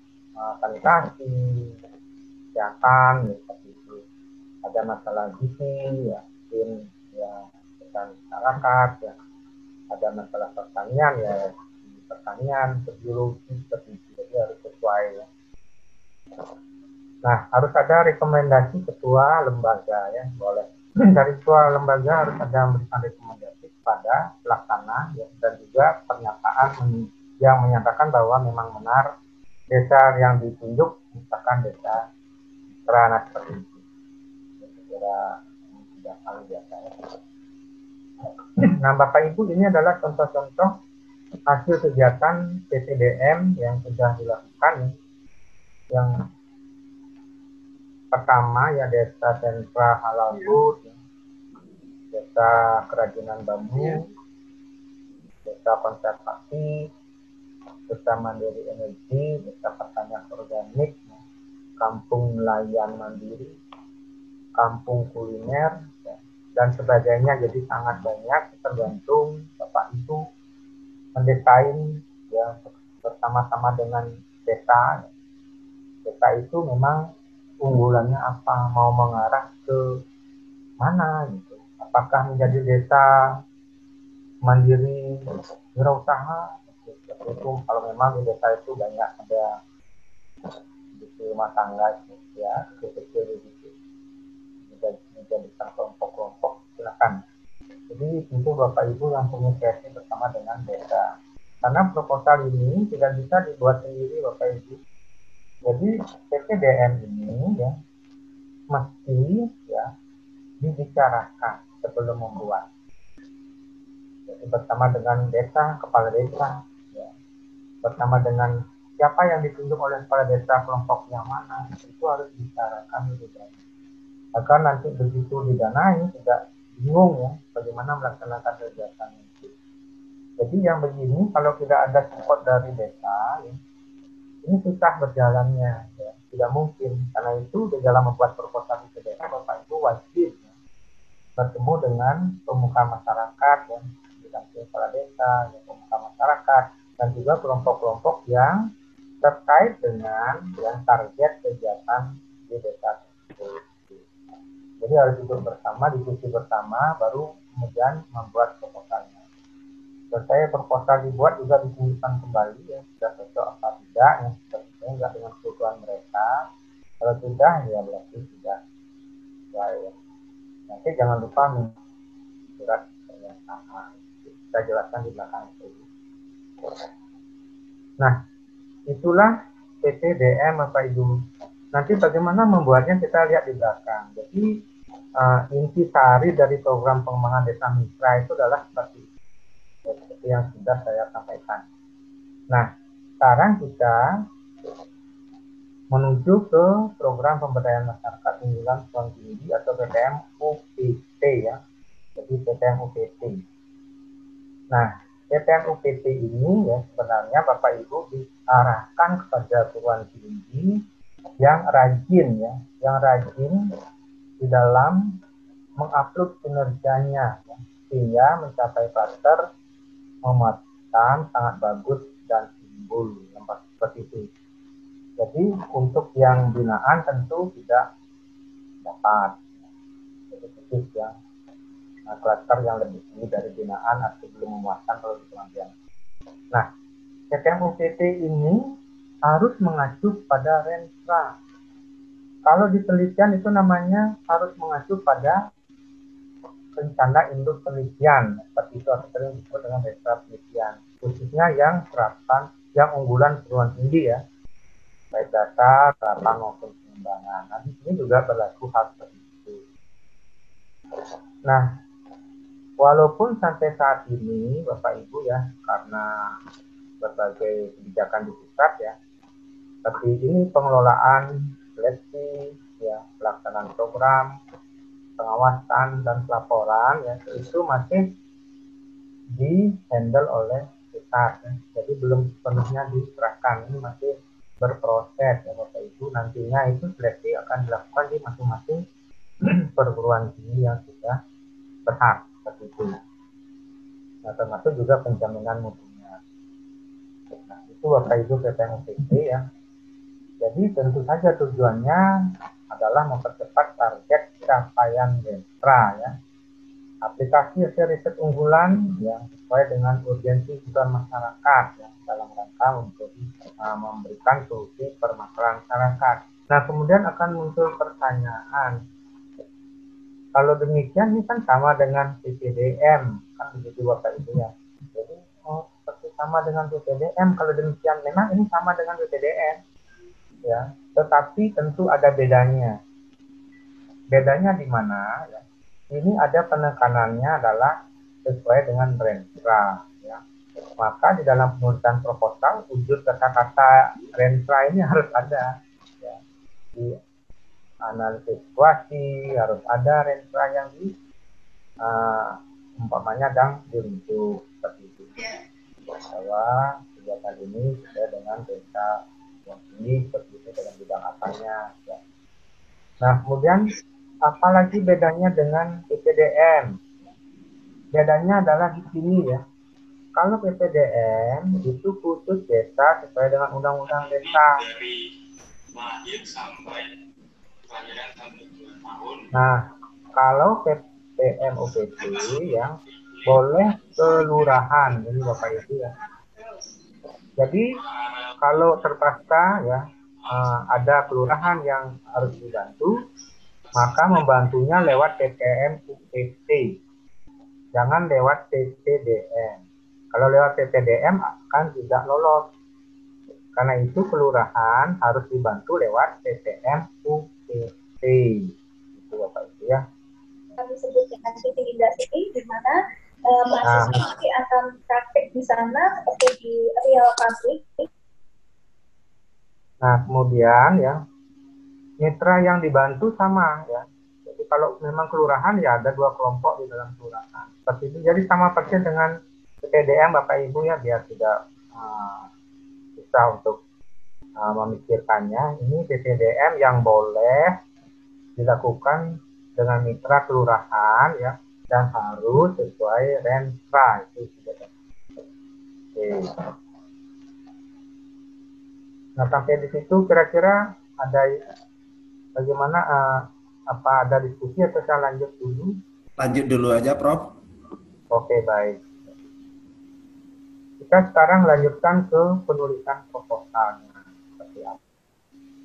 sanitasi, kesehatan, ya, seperti itu. Ada masalah gizi, ya, tim ya masyarakat, ya, ada masalah pertanian, ya, pertanian, biologi, seperti itu. Jadi harus sesuai ya. Nah, harus ada rekomendasi ketua lembaga ya, boleh. Dari ketua lembaga harus ada memberikan rekomendasi kepada pelaksana ya, dan juga pernyataan yang menyatakan bahwa memang benar desa yang ditunjuk misalkan desa Mitra seperti itu. Kira tidak hal biasa ya. Nah, Bapak Ibu, ini adalah contoh-contoh hasil kegiatan PTDM yang sudah dilakukan. Yang pertama ya Desa Sentra Halal Food, Desa Kerajinan Bambu, Desa Konservasi, Desa Mandiri Energi, Desa Pertanian Organik, Kampung Nelayan Mandiri, Kampung Kuliner, dan sebagainya. Jadi sangat banyak, tergantung Bapak Ibu mendesain ya bersama-sama dengan desa. Desa itu memang unggulannya apa, mau mengarah ke mana gitu. Apakah menjadi desa mandiri wirausaha itu, kalau memang di desa itu banyak ada di rumah tangga ya kecil-kecil gitu, menjadikan kelompok-kelompok, silakan. Jadi tentu Bapak Ibu yang punya kreasi bersama dengan desa, karena proposal ini tidak bisa dibuat sendiri Bapak Ibu. Jadi PTDM ini ya mesti ya dibicarakan sebelum membuat. Jadi bersama dengan desa, kepala desa, ya, bersama dengan siapa yang ditunjuk oleh kepala desa, kelompok yang mana, itu harus dibicarakan lebih banyak. Agar nanti begitu didanai tidak bingung ya bagaimana melaksanakan kegiatan itu. Jadi yang begini kalau tidak ada support dari desa, ya, ini susah berjalannya, ya. Tidak mungkin. Karena itu di dalam membuat proposal itu desa, Bapak Ibu wajib ya, bertemu dengan pemuka masyarakat, ya, didampingi kepala desa, ya, pemuka masyarakat, dan juga kelompok-kelompok yang terkait dengan yang target kegiatan di desa tersebut. Jadi harus duduk bersama, diskusi bersama, baru kemudian membuat proposalnya. Selesai proposal dibuat juga ditunjukkan kembali ya sudah cocok apa tidak ya, enggak dengan kebutuhan mereka. Kalau sudah ya berarti sudah ya. Nanti jangan lupa surat pernyataan, kita jelaskan di belakang itu. Nah, itulah PTDM Bapak Ibu. Nanti bagaimana membuatnya kita lihat di belakang. Jadi intisari dari program pengembangan desa mitra itu adalah seperti itu. Seperti yang sudah saya sampaikan. Nah, sekarang kita menuju ke program pemberdayaan masyarakat unggulan perguruan tinggi atau PTM UPT ya. Jadi PTM UPT. Nah, PTM UPT ini ya sebenarnya Bapak Ibu diarahkan kepada perguruan tinggi yang rajin ya, yang rajin di dalam mengupload kinerjanya ya, sehingga mencapai klaster memuaskan, sangat bagus dan timbul seperti itu. Jadi untuk yang binaan tentu tidak dapat. Jadi khusus yang klaster yang lebih tinggi dari binaan atau belum memuaskan kalau di pengambilan. Nah, PTM UPT ini harus mengacu pada Renstra. Kalau di penelitian itu namanya harus mengacu pada rencana induk penelitian, seperti itu atau sering disebut dengan Renstra penelitian, khususnya yang terapan, yang unggulan perguruan tinggi ya, baik dasar, terapan maupun pengembangan. Nah, di sini juga berlaku hal seperti itu. Nah, walaupun sampai saat ini Bapak Ibu ya, karena berbagai kebijakan di pusat ya, tapi ini pengelolaan seleksi ya, pelaksanaan program, pengawasan dan pelaporan ya, itu masih di-handle oleh pusat ya. Jadi belum sepenuhnya diserahkan, ini masih berproses ya Bapak Ibu. Nantinya itu seleksi akan dilakukan di masing-masing perguruan tinggi yang sudah berhak seperti itu. Nah, termasuk juga penjaminan mutunya. Nah, itu Bapak Ibu PTM UPT ya. Jadi tentu saja tujuannya adalah mempercepat target capaian Renstra ya. aplikasi hasil riset unggulan yang sesuai dengan urgensi kebutuhan masyarakat ya, dalam rangka untuk memberikan solusi permasalahan masyarakat. Nah, kemudian akan muncul pertanyaan, kalau demikian ini kan sama dengan PPDM, kan begitu Bapak Ibu ya. Jadi seperti sama dengan PPDM, kalau demikian memang ini sama dengan PPDM ya, tetapi tentu ada bedanya. Bedanya di mana ya? Ini ada penekanannya adalah sesuai dengan Renstra ya. Maka di dalam penulisan proposal wujud kata-kata Renstra ini harus ada ya. Di analisis situasi harus ada Renstra yang di umpamanya dan dirujuk seperti itu bahwa kegiatan ini sesuai dengan Renstra yang tinggi seperti itu dalam bidang apanya ya. Nah, kemudian apalagi bedanya dengan PPDM? Bedanya adalah di sini ya. Kalau PPDM itu khusus desa sesuai dengan undang-undang desa. Nah, kalau PPM OPD yang boleh kelurahan, ini Bapak Ibu ya. Jadi kalau terpaksa ya ada kelurahan yang harus dibantu, maka membantunya lewat PPM UPT, jangan lewat PPDM. Kalau lewat PPDM akan tidak lolos. Karena itu kelurahan harus dibantu lewat PPM UPT. Itu Bapak Ibu ya. Kami sebut dengan mitigasi, di mana mahasiswa akan praktek di sana seperti di real public. Nah, kemudian ya, mitra yang dibantu sama ya. Jadi kalau memang kelurahan ya ada 2 kelompok di dalam kelurahan. Seperti itu. Jadi sama persis dengan PPDM Bapak Ibu ya, biar tidak susah untuk memikirkannya. Ini PPDM yang boleh dilakukan dengan mitra kelurahan ya, dan harus sesuai Renstra itu sudah. Oke. Nah, sampai di situ kira-kira ada bagaimana, apa ada diskusi atau saya lanjut dulu? Lanjut dulu aja, Prof. Oke, baik. Kita sekarang lanjutkan ke penulisan proposalnya. Seperti apa.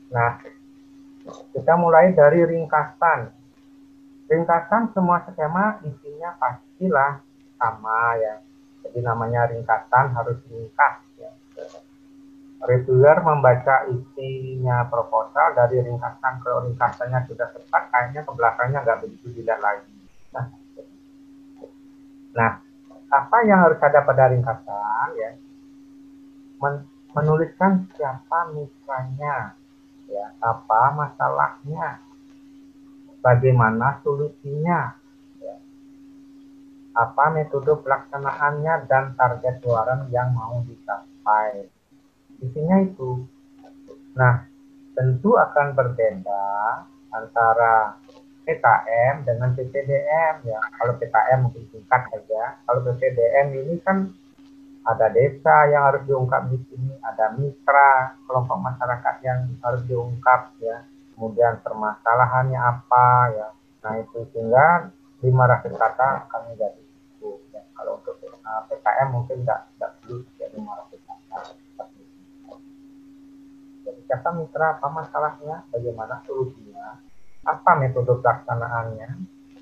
Nah, kita mulai dari ringkasan. Ringkasan semua skema isinya pastilah sama ya. Jadi namanya ringkasan harus ringkas ya. Reviewer membaca isinya proposal dari ringkasan ke ringkasannya sudah tepat, kayaknya ke belakangnya nggak begitu dilihat lagi. Nah, apa yang harus ada pada ringkasan ya? Menuliskan siapa mitranya, ya, apa masalahnya, bagaimana solusinya, ya, apa metode pelaksanaannya dan target luaran yang mau dicapai. Isinya itu. Nah, tentu akan berbeda antara PKM dengan PPDM ya. Kalau PKM mungkin singkat saja. Kalau PPDM ini kan ada desa yang harus diungkap di sini, ada mitra kelompok masyarakat yang harus diungkap ya. Kemudian permasalahannya apa ya. Nah itu sehingga 500 kata akan menjadi itu. Ya. Kalau untuk PKM mungkin tidak perlu ya 500 kata. Jadi siapa mitra, apa masalahnya, bagaimana solusinya, apa metode pelaksanaannya,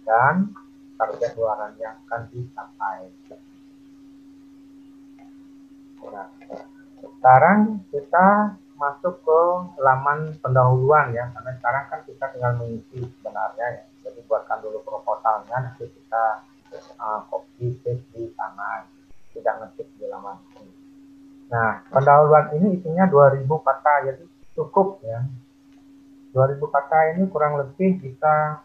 dan target luaran yang akan dicapai. Nah, sekarang kita masuk ke halaman pendahuluan ya, karena sekarang kan kita tinggal mengisi sebenarnya ya. Jadi buatkan dulu proposalnya, nanti kita copy paste di tangan, tidak ngetik di halaman ini. Nah, pendahuluan ini isinya 2000 kata, jadi cukup ya. 2000 kata ini kurang lebih bisa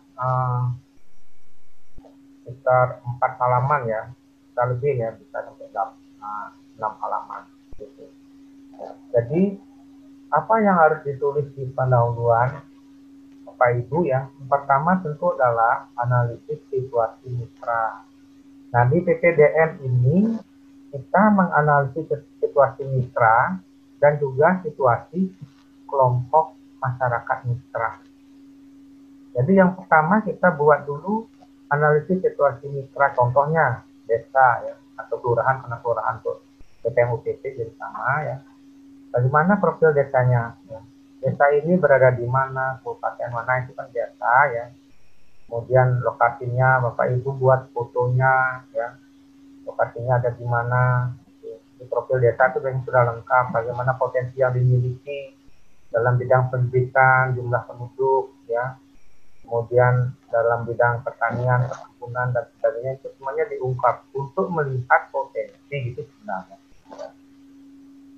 sekitar 4 halaman ya, bisa lebih ya, bisa sampai 6 halaman. Gitu. Jadi apa yang harus ditulis di pendahuluan Bapak Ibu ya? Pertama tentu adalah analisis situasi mitra. Nah di PPDM ini kita menganalisis situasi mitra dan juga situasi kelompok masyarakat mitra. Jadi yang pertama kita buat dulu analisis situasi mitra, contohnya desa ya, atau kelurahan, karena kelurahan tuh PPM UPT jadi sama ya. Bagaimana profil desanya? Ya. Desa ini berada di mana, kabupaten mana, itu kan desa ya. Kemudian lokasinya, Bapak Ibu buat fotonya ya. Lokasinya ada di mana. Di profil desa itu yang sudah lengkap. Bagaimana potensi yang dimiliki dalam bidang pendidikan, jumlah penduduk ya. Kemudian dalam bidang pertanian, perkebunan, dan sebagainya, itu semuanya diungkap untuk melihat potensi gitu sebenarnya.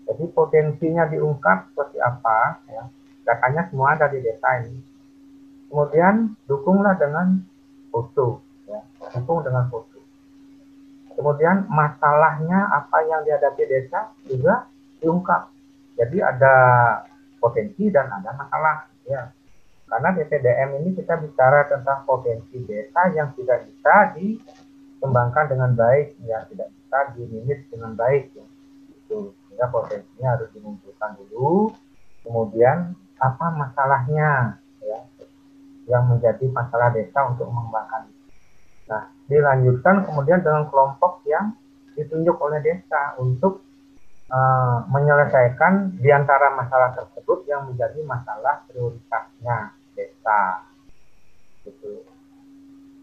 Jadi potensinya diungkap seperti apa, ya. Datanya semua ada di desa ini. Kemudian dukunglah dengan foto, ya. Dukung dengan foto. Kemudian masalahnya apa yang dihadapi desa juga diungkap. Jadi ada potensi dan ada masalah, ya. Karena DPDM ini kita bicara tentang potensi desa yang tidak bisa dikembangkan dengan baik, ya, tidak bisa dimanage dengan baik, ya. Itu, sehingga potensinya harus dimunculkan dulu. Kemudian apa masalahnya, ya, yang menjadi masalah desa untuk mengembangkan. Nah, dilanjutkan kemudian dengan kelompok yang ditunjuk oleh desa untuk menyelesaikan di antara masalah tersebut yang menjadi masalah prioritasnya desa. Gitu.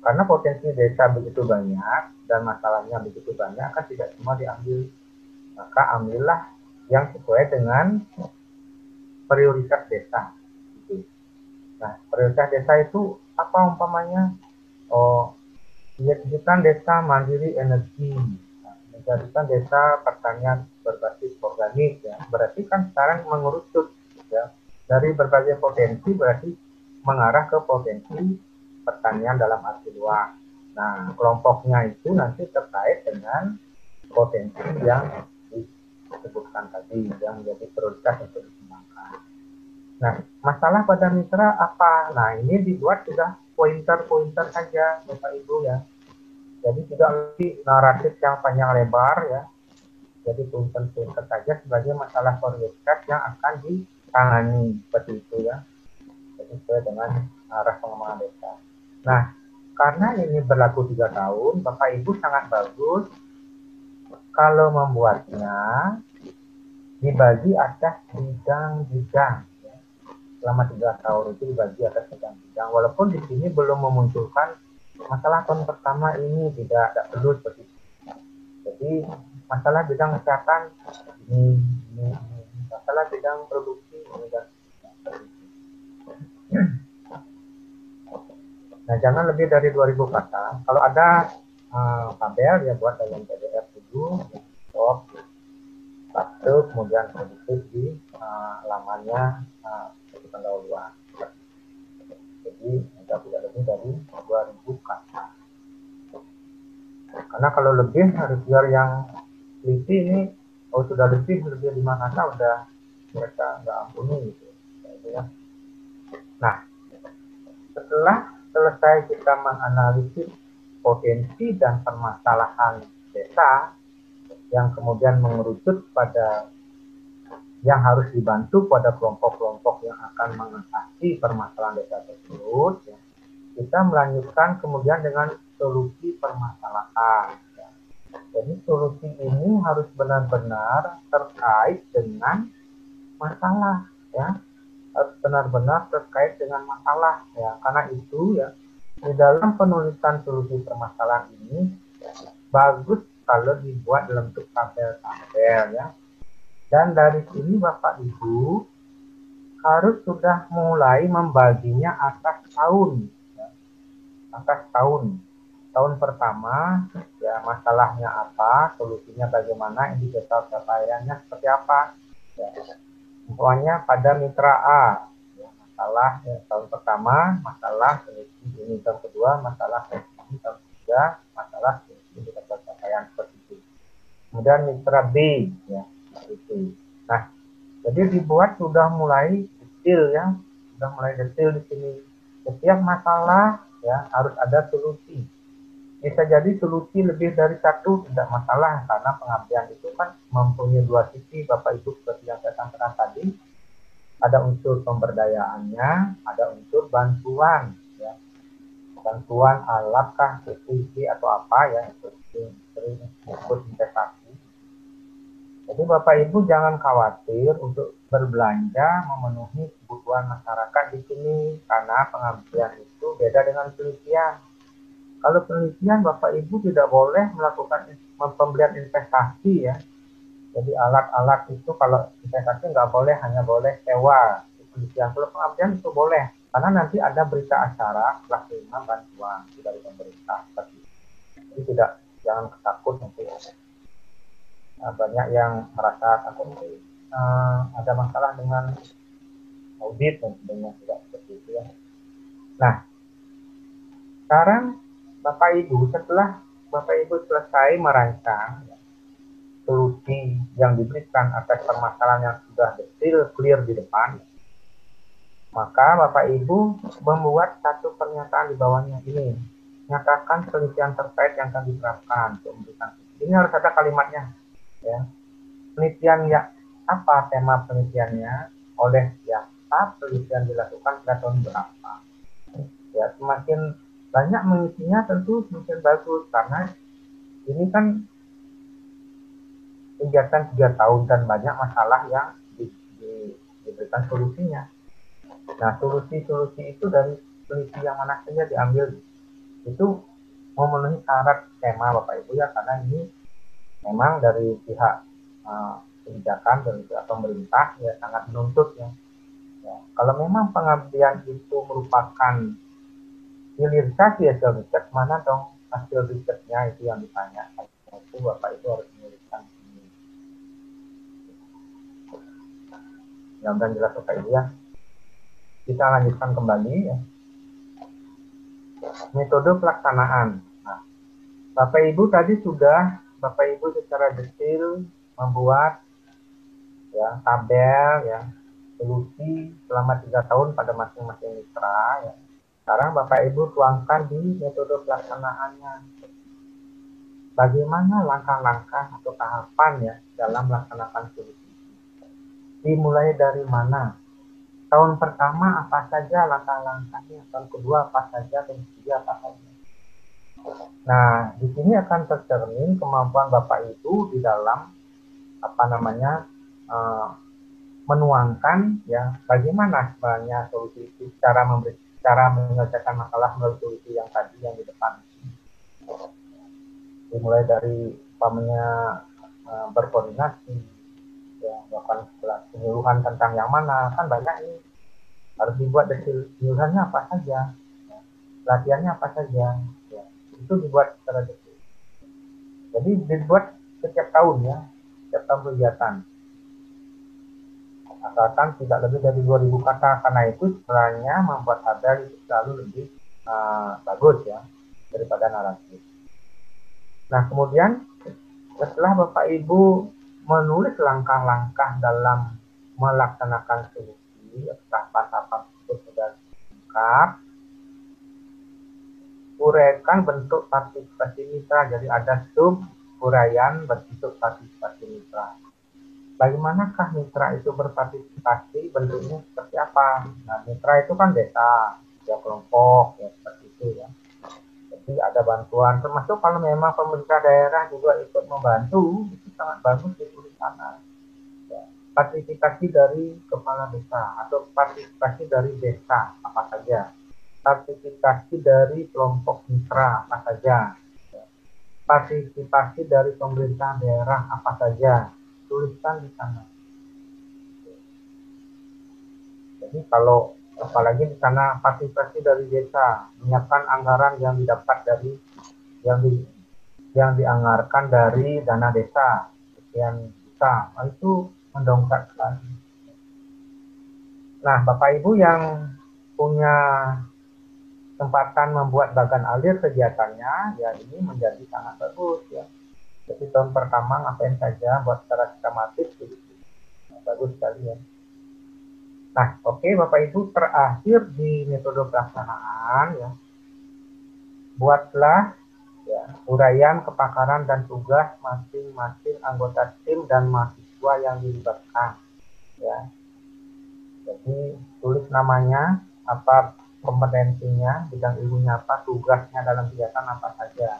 Karena potensi desa begitu banyak dan masalahnya begitu banyak, kan tidak semua diambil. Maka ambillah yang sesuai dengan prioritas desa. Gitu. Nah, prioritas desa itu apa umpamanya? Oh, menjadikan desa mandiri energi, menjadikan desa pertanian berbasis organik, ya. Berarti kan sekarang mengerucut, ya, dari berbagai potensi berarti mengarah ke potensi pertanian dalam arti luas. Nah, kelompoknya itu nanti terkait dengan potensi yang disebutkan tadi, yang menjadi prioritas untuk dikembangkan. Nah, masalah pada mitra apa? Nah, ini dibuat sudah pointer-pointer saja, Bapak Ibu, ya. Jadi tidak lagi naratif yang panjang lebar, ya. Jadi pointer-pointer saja sebagai masalah prioritas yang akan ditangani seperti itu, ya. Jadi sesuai dengan arah pengembangan desa. Nah, karena ini berlaku 3 tahun, Bapak Ibu sangat bagus kalau membuatnya dibagi atas bidang-bidang. Ya. Selama 3 tahun itu dibagi atas bidang-bidang. Walaupun di sini belum memunculkan masalah tahun pertama ini tidak perlu seperti itu. Jadi masalah bidang kesehatan ini. Masalah bidang produksi ini dan nah, jangan lebih dari 2000 kata. Kalau ada tabel, ya buat dalam PDF dulu, stop, satu, kemudian produktif di lamannya pendahuluan. Jadi tidak lebih dari 2000 kata. Karena kalau lebih harus biar yang teliti ini, sudah lebih 5 kata udah mereka nggak ampuni gitu. Ya. Nah, setelah selesai kita menganalisis potensi dan permasalahan desa yang kemudian mengerucut pada yang harus dibantu pada kelompok-kelompok yang akan mengatasi permasalahan desa tersebut, ya. Kita melanjutkan kemudian dengan solusi permasalahan. Ya. Jadi solusi ini harus benar-benar terkait dengan masalah, ya. Harus benar-benar terkait dengan masalah, ya. Karena itu, ya, di dalam penulisan solusi permasalahan ini bagus kalau dibuat dalam bentuk tabel-tabel, ya. Dan dari sini Bapak Ibu harus sudah mulai membaginya atas tahun, ya. Atas tahun. Tahun pertama, ya, masalahnya apa, solusinya bagaimana, indikator capaiannya seperti apa, ya. Semuanya pada mitra A, ya, masalah, ya, tahun pertama masalah ini, tahun kedua masalah ini, tahun ketiga masalah indikator capaian seperti itu. Kemudian mitra B, ya, itu. Nah, jadi dibuat sudah mulai detail, ya, sudah mulai detail di sini. Setiap masalah, ya, harus ada solusi. Bisa jadi solusi lebih dari satu tidak masalah, karena pengabdian itu kan mempunyai 2 sisi, Bapak Ibu, seperti yang saya sampaikan tadi. Ada unsur pemberdayaannya, ada unsur bantuan, ya. bantuan alat kah, subsidi atau apa ya, itu sering ikut investasi. Jadi Bapak Ibu jangan khawatir untuk berbelanja memenuhi kebutuhan masyarakat di sini, karena pengabdian itu beda dengan penelitian. Kalau penelitian Bapak Ibu tidak boleh melakukan pembelian investasi ya. Jadi alat-alat itu kalau investasi nggak boleh, hanya boleh sewa. Penelitian, kalau pengabdian itu boleh, karena nanti ada berita acara setelah terima bantuan dari pemerintah. Jadi jangan takut nanti. Banyak yang merasa takut ada masalah dengan audit dan sebagainya, tidak seperti itu ya. Nah, sekarang Bapak Ibu setelah Bapak Ibu selesai merancang solusi yang diberikan atas permasalahan yang sudah detail clear di depan, maka Bapak Ibu membuat satu pernyataan di bawahnya ini, nyatakan penelitian terkait yang akan diterapkan untuk memberikan. Ini harus ada kalimatnya, ya. Penelitian ya, apa tema penelitiannya, oleh siapa penelitian dilakukan pada tahun berapa. Ya, semakin banyak mengisinya tentu semakin bagus, karena ini kan kegiatan 3 tahun dan banyak masalah yang diberikan solusinya. Nah, solusi-solusi itu dari peneliti yang mana saja diambil, itu memenuhi syarat tema Bapak Ibu ya, karena ini memang dari pihak kebijakan dari pihak pemerintah ya sangat menuntut ya. Kalau memang pengabdian itu merupakan hilirisasi hasil riset, mana dong hasil risetnya, itu yang ditanya. Itu Bapak Ibu harus menuliskan ini. Mudah-mudahan jelas Bapak Ibu ya. Kita lanjutkan kembali ya. Metode pelaksanaan. Nah, Bapak Ibu tadi sudah Bapak Ibu secara detail membuat ya tabel ya solusi selama 3 tahun pada masing-masing mitra ya. Sekarang Bapak Ibu tuangkan di metode pelaksanaannya. Bagaimana langkah-langkah atau tahapan ya dalam melaksanakan solusi? Dimulai dari mana? Tahun pertama apa saja langkah-langkahnya, tahun kedua apa saja, tahun ketiga apa saja. Nah, di sini akan tercermin kemampuan Bapak Ibu di dalam menuangkan ya bagaimana sebenarnya solusi itu, cara menyelesaikan masalah melalui solusi yang tadi yang di depan. Dimulai dari berkoordinasi, ya, melakukan penyuluhan tentang yang mana, kan banyak ini harus dibuat detail, penyuluhannya apa saja, ya, latihannya apa saja, ya, itu dibuat secara detail. Jadi dibuat setiap tahun ya, setiap tahun kegiatan. Asalkan tidak lebih dari 2000 kata, karena itu sebenarnya membuat tabel itu selalu lebih bagus ya daripada narasi. Nah, kemudian setelah Bapak Ibu menulis langkah-langkah dalam melaksanakan solusi, tahapan-tahapan itu sudah lengkap, uraikan bentuk partisipasi mitra. Jadi ada sub uraian bentuk partisipasi mitra. Bagaimanakah mitra itu berpartisipasi, bentuknya seperti apa? Nah, mitra itu kan desa, ya kelompok, ya seperti itu ya. Jadi ada bantuan, termasuk kalau memang pemerintah daerah juga ikut membantu, itu sangat bagus ditulis sana. Ya, partisipasi dari kepala desa atau partisipasi dari desa apa saja, partisipasi dari kelompok mitra apa saja, ya, partisipasi dari pemerintah daerah apa saja, tuliskan di sana. Jadi kalau apalagi di sana partisipasi dari desa, menyiapkan anggaran yang didapat dari yang dianggarkan dari dana desa sekian juta, itu mendongkrakkan. Nah, Bapak Ibu yang punya kesempatan membuat bagan alir kegiatannya, ya ini menjadi sangat bagus ya. Jadi tahun pertama ngapain saja buat secara sistematis begitu. Nah, bagus sekali ya. Nah, oke Bapak Ibu, terakhir di metode pelaksanaan ya, buatlah ya uraian kepakaran dan tugas masing-masing anggota tim dan mahasiswa yang dilibatkan ya. Jadi tulis namanya, apa kompetensinya, bidang ilmunya apa, tugasnya dalam kegiatan apa saja.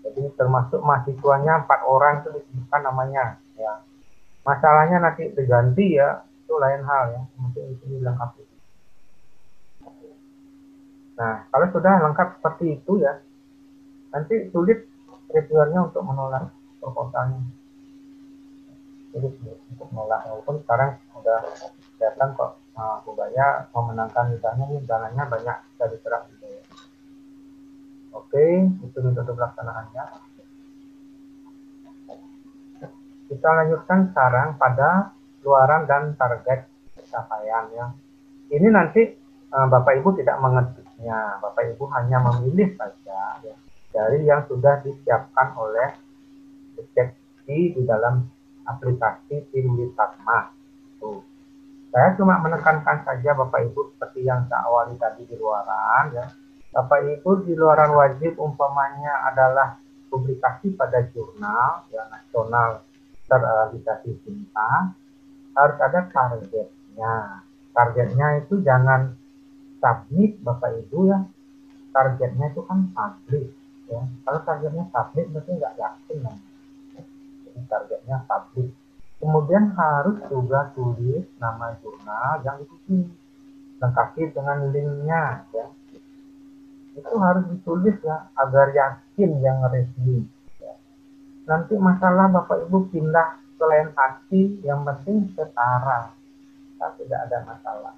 Jadi termasuk mahasiswanya 4 orang itu disebutkan namanya. Ya. Masalahnya nanti diganti ya, itu lain hal ya. Mungkin itu dilengkapi. Nah, kalau sudah lengkap seperti itu ya, nanti sulit reviewernya untuk menolak proposalnya. Sulit untuk menolak, walaupun sekarang sudah kelihatan kok Ubaya memenangkan misalnya nih dananya banyak bisa diserap gitu ya. Oke, itu metode pelaksanaannya. Kita lanjutkan sekarang pada luaran dan target capaian ya. Ini nanti Bapak Ibu tidak mengetiknya, Bapak Ibu hanya memilih saja ya, dari yang sudah disiapkan oleh deteksi di dalam aplikasi Tim Litbang. Saya cuma menekankan saja Bapak Ibu seperti yang saya awali tadi di luaran ya. Bapak Ibu di luaran wajib umpamanya adalah publikasi pada jurnal ya, nasional terrealisasi cinta, harus ada targetnya. Targetnya itu jangan submit Bapak Ibu ya. Targetnya itu kan publish ya. Kalau targetnya publish berarti nggak yakin lah. Jadi targetnya publish. Kemudian harus juga tulis nama jurnal yang itu lengkapi dengan linknya ya. Itu harus ditulis ya agar yakin yang resmi. Ya. Nanti masalah Bapak Ibu pindah ke lain hati, yang penting setara, tidak ada masalah.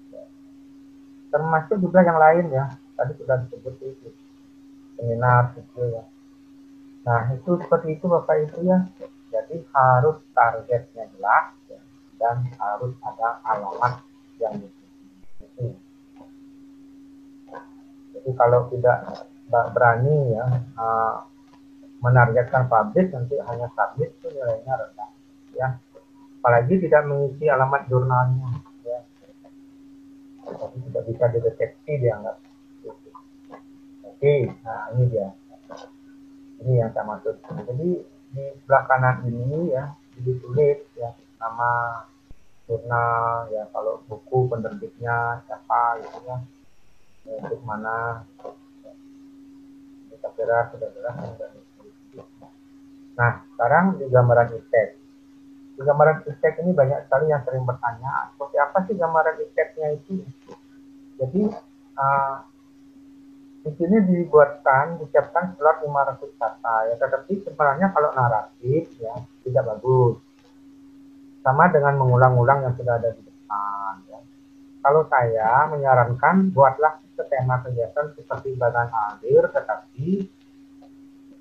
Ya. Termasuk juga yang lain ya, tadi sudah disebut itu seminar gitu ya. Nah itu seperti itu Bapak Ibu ya. Jadi harus targetnya jelas ya, dan harus ada alamat yang dituju. Jadi kalau tidak berani ya menargetkan publish, nanti hanya submit itu nilainya rendah ya. Apalagi tidak mengisi alamat jurnalnya ya. Jadi tidak bisa dideteksi dianggap. Oke, nah ini dia. Ini yang saya maksud. Jadi di sebelah kanan ini ya ditulis ya nama jurnal ya, kalau buku penerbitnya siapa gitu ya, untuk mana ya. Kita kira sudah jelas. Nah sekarang di gambaran istek. Di gambaran istek ini banyak sekali yang sering bertanya seperti apa sih gambaran isteknya itu. Jadi di sini disiapkan slot 500 kata ya, tetapi sebenarnya kalau naratif ya tidak bagus. Sama dengan mengulang-ulang yang sudah ada di depan ya. Kalau saya menyarankan buatlah tema kegiatan seperti bagan alir, tetapi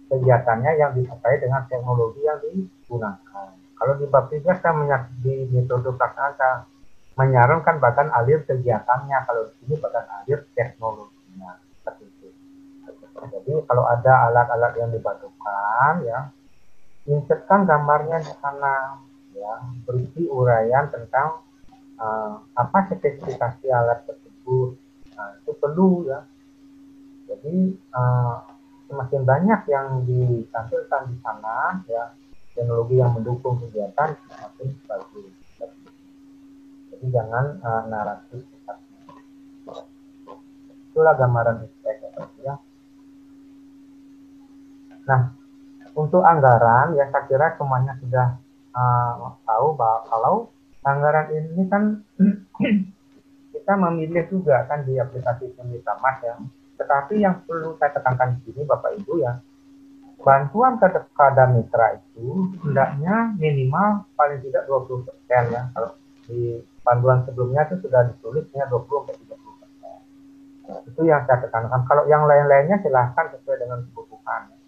kegiatannya yang disertai dengan teknologi yang digunakan. Kalau di bab 3 saya di metode pelaksanaan saya menyarankan bagan alir kegiatannya, kalau di sini bagan alir teknologinya. Jadi kalau ada alat-alat yang dibutuhkan ya, insertkan gambarnya di sana ya, berisi uraian tentang apa spesifikasi alat tersebut. Nah, itu perlu ya. Jadi semakin banyak yang ditampilkan di sana ya, teknologi yang mendukung kegiatan semakin bagus. Jadi jangan naratif. Itulah gambaran ya. Nah, untuk anggaran ya saya kira semuanya sudah tahu bahwa kalau anggaran ini kan kita memilih juga kan di aplikasi Semitramas ya. Tetapi yang perlu saya tekankan di sini Bapak Ibu ya, bantuan kepada mitra itu hendaknya minimal paling tidak 20% ya. Kalau di panduan sebelumnya itu sudah ditulisnya 20-30%. Itu yang saya tekankan. Kalau yang lain-lainnya silahkan sesuai dengan kebutuhan.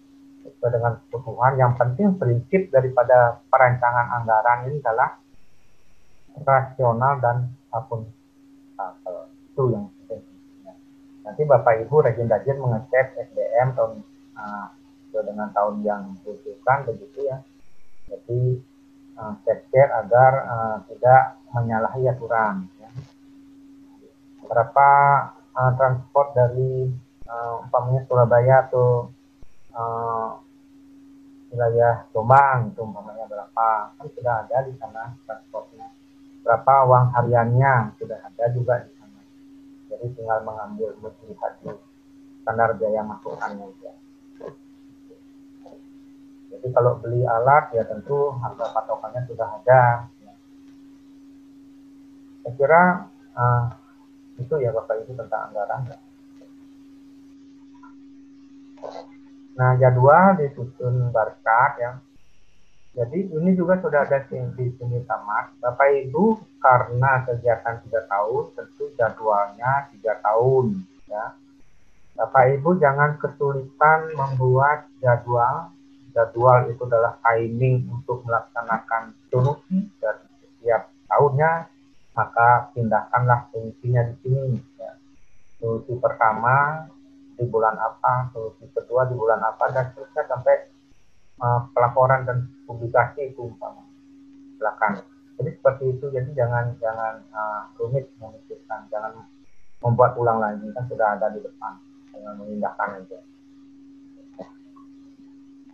Dengan kebutuhan, yang penting prinsip daripada perancangan anggaran ini adalah rasional dan akuntabel. Itu yang penting. Nanti Bapak Ibu rajin-rajin mengecek SDM tahun dengan tahun yang dibutuhkan begitu ya. Jadi cek agar tidak menyalahi aturan. Ya. Berapa transport dari umpamanya Surabaya atau wilayah Jombang itu umpamanya berapa, kan sudah ada di sana transportnya. Berapa uang hariannya sudah ada juga di sana. jadi tinggal mengambil melihat di standar biaya masukannya aja. Jadi kalau beli alat ya tentu harga patokannya sudah ada. Saya kira itu ya Bapak Ibu tentang anggaran. Nah, jadwal disusun Barkat ya. Jadi ini juga sudah ada di sini tamat. Bapak Ibu karena kegiatan 3 tahun tentu jadwalnya 3 tahun ya. Bapak Ibu jangan kesulitan membuat jadwal. Jadwal itu adalah timing untuk melaksanakan solusi dari setiap tahunnya, maka pindahkanlah solusinya di sini ya. Solusi pertama di bulan apa, solusi kedua di bulan apa, dan seterusnya sampai pelaporan dan publikasi itu umpama belakang. Jadi seperti itu. Jadi jangan rumit memikirkan, jangan membuat ulang lagi, kan sudah ada di depan, jangan memindahkan aja.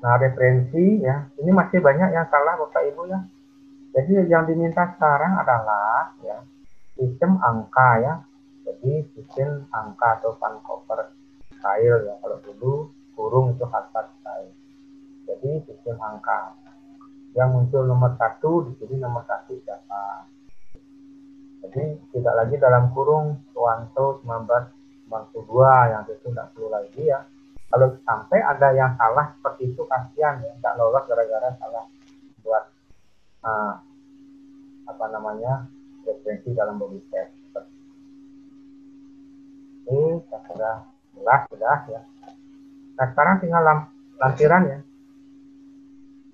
Nah, referensi ya, ini masih banyak yang salah Bapak Ibu ya. Jadi yang diminta sekarang adalah ya sistem angka ya. Jadi sistem angka atau Vancouver style ya. Kalau dulu kurung itu Harvard style. Jadi sistem angka yang muncul nomor 1 di sini nomor 1 siapa. Jadi tidak lagi dalam kurung Suwanto 1992 yang itu tidak perlu lagi ya. Kalau sampai ada yang salah seperti itu kasihan ya, tidak lolos gara-gara salah buat referensi dalam body test. Ini sudah jelas ya. Nah sekarang tinggal lampiran ya.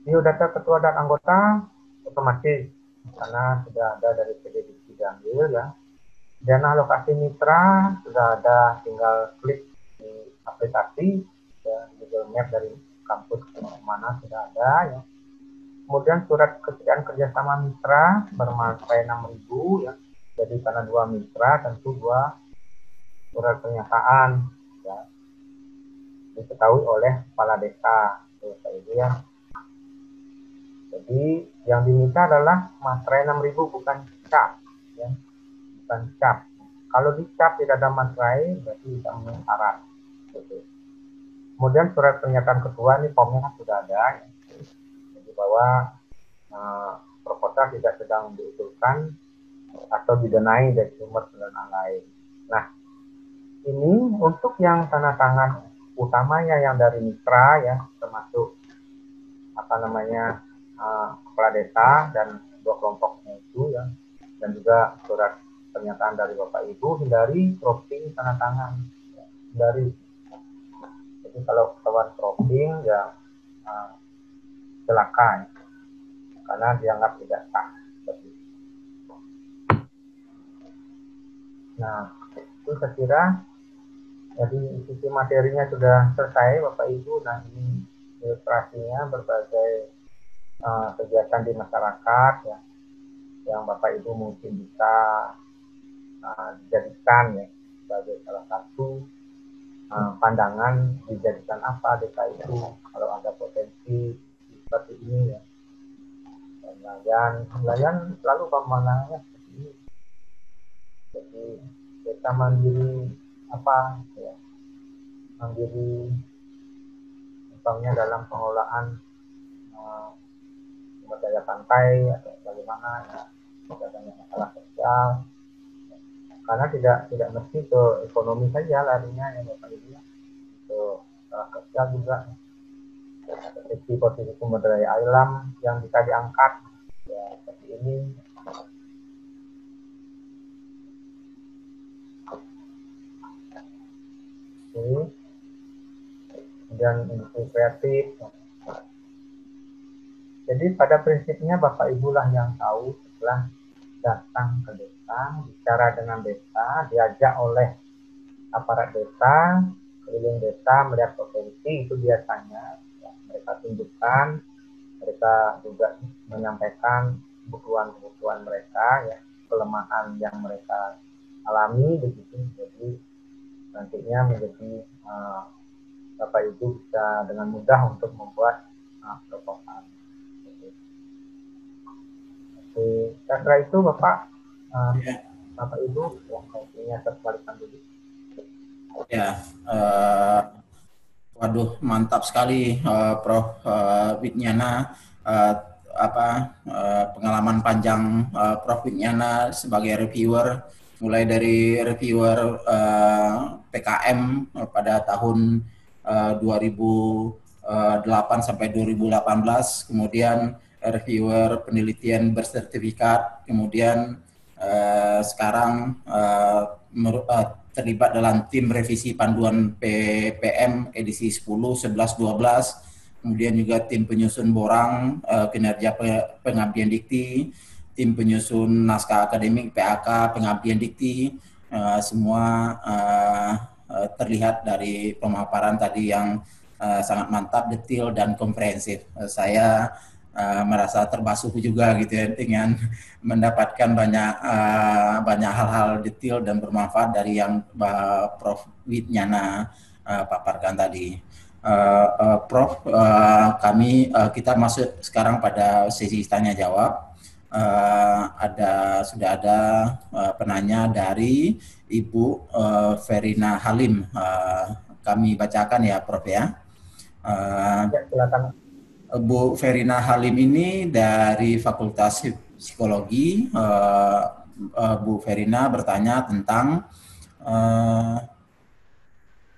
Biodata ketua dan anggota otomatis karena sudah ada dari PDDC diambil ya. Dana alokasi mitra sudah ada, tinggal klik di aplikasi ya, Google Map dari kampus ke mana sudah ada ya. Kemudian surat kesediaan kerjasama mitra bermaterai 6.000 ya. Jadi karena 2 mitra tentu 2 surat pernyataan ya. Diketahui oleh kepala desa itu ya. Jadi yang diminta adalah materai 6.000 bukan cap ya. Bukan cap. Kalau dicap tidak ada materai berarti bisa memenuhi syarat. Gitu. Kemudian surat pernyataan ketua ini formnya sudah ada ya. Jadi bahwa proposal tidak sedang diusulkan atau didanai dari sumber pendanaan lain. Nah, ini untuk yang tanda tangan utamanya yang dari mitra ya, termasuk kepala desa dan 2 kelompoknya itu ya, dan juga surat pernyataan dari Bapak Ibu, hindari cropping tanda tangan ya, hindari. Jadi kalau ketahuan cropping ya celaka ya, karena dianggap tidak sah. Nah, itu saya kira jadi sisi materinya sudah selesai Bapak Ibu. Nah, ini ilustrasinya berbagai kegiatan di masyarakat ya, yang Bapak Ibu mungkin bisa dijadikan ya sebagai salah satu pandangan dijadikan apa desa itu kalau ada potensi seperti ini ya. Nelayan selalu pemandangannya seperti ini. Jadi desa mandiri apa ya, mandiri misalnya dalam pengelolaan sumber daya pantai atau bagaimana ya, adanya masalah sosial ya. Karena tidak mesti ke ekonomi saja larinya ya Bapak Ibu ya, ke masalah sosial juga ya. Posisi sumber daya alam yang bisa diangkat ya seperti ini. Kemudian industri kreatif. Jadi pada prinsipnya Bapak Ibu lah yang tahu setelah datang ke desa, bicara dengan desa, diajak oleh aparat desa, keliling desa, melihat potensi itu biasanya ya, mereka tunjukkan, mereka juga menyampaikan kebutuhan mereka, ya, kelemahan yang mereka alami begitu. Jadi nantinya menjadi Bapak Ibu bisa dengan mudah untuk membuat proposal. Setelah itu Bapak Bapak Ibu, ya kayaknya terbalikkan dulu. Ya, waduh mantap sekali Prof. Widnyana, pengalaman panjang Prof. Widnyana sebagai reviewer, mulai dari reviewer PKM pada tahun 2008 sampai 2018, kemudian reviewer penelitian bersertifikat, kemudian sekarang terlibat dalam tim revisi panduan PPM edisi 10, 11, 12, kemudian juga tim penyusun borang kinerja pengabdian dikti, tim penyusun naskah akademik PAK pengabdian dikti, semua terlihat dari pemaparan tadi yang sangat mantap, detail dan komprehensif. Saya merasa terbasuh juga gitu ya dengan mendapatkan banyak hal-hal detail dan bermanfaat dari yang Prof. Widnyana paparkan tadi. Prof, kita masuk sekarang pada sesi tanya jawab. Sudah ada penanya dari Ibu Verina Halim. Kami bacakan ya, Prof ya. Ya, silakan. Bu Verina Halim ini dari Fakultas Psikologi. Bu Verina bertanya tentang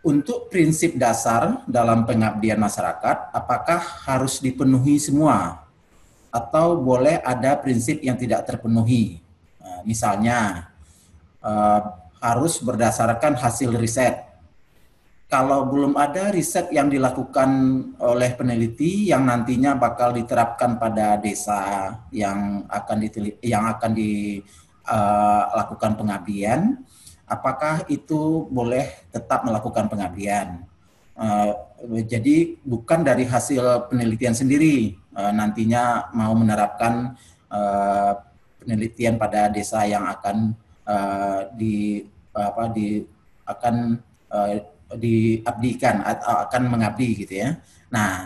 untuk prinsip dasar dalam pengabdian masyarakat, apakah harus dipenuhi semua atau boleh ada prinsip yang tidak terpenuhi? Misalnya harus berdasarkan hasil riset. Kalau belum ada riset yang dilakukan oleh peneliti yang nantinya bakal diterapkan pada desa yang akan dilakukan pengabdian, apakah itu boleh tetap melakukan pengabdian? Jadi bukan dari hasil penelitian sendiri nantinya mau menerapkan penelitian pada desa yang akan diabdikan atau akan mengabdi gitu ya. Nah,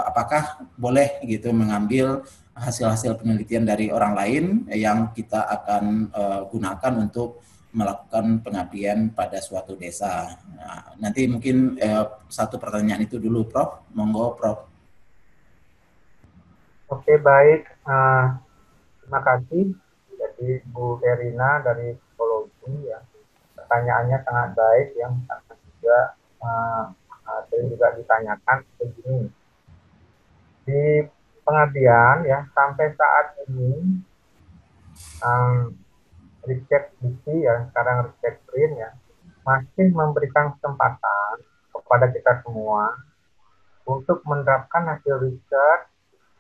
apakah boleh gitu mengambil hasil-hasil penelitian dari orang lain yang kita akan gunakan untuk melakukan pengabdian pada suatu desa. Nah, nanti mungkin satu pertanyaan itu dulu, Prof. Monggo, Prof. Oke, baik. Terima kasih. Jadi Bu Verina dari psikologi ya. Pertanyaannya sangat baik yang juga ditanyakan begini. Di pengabdian ya sampai saat ini Ristek Dikti ya sekarang Ristek Brin ya masih memberikan kesempatan kepada kita semua untuk menerapkan hasil riset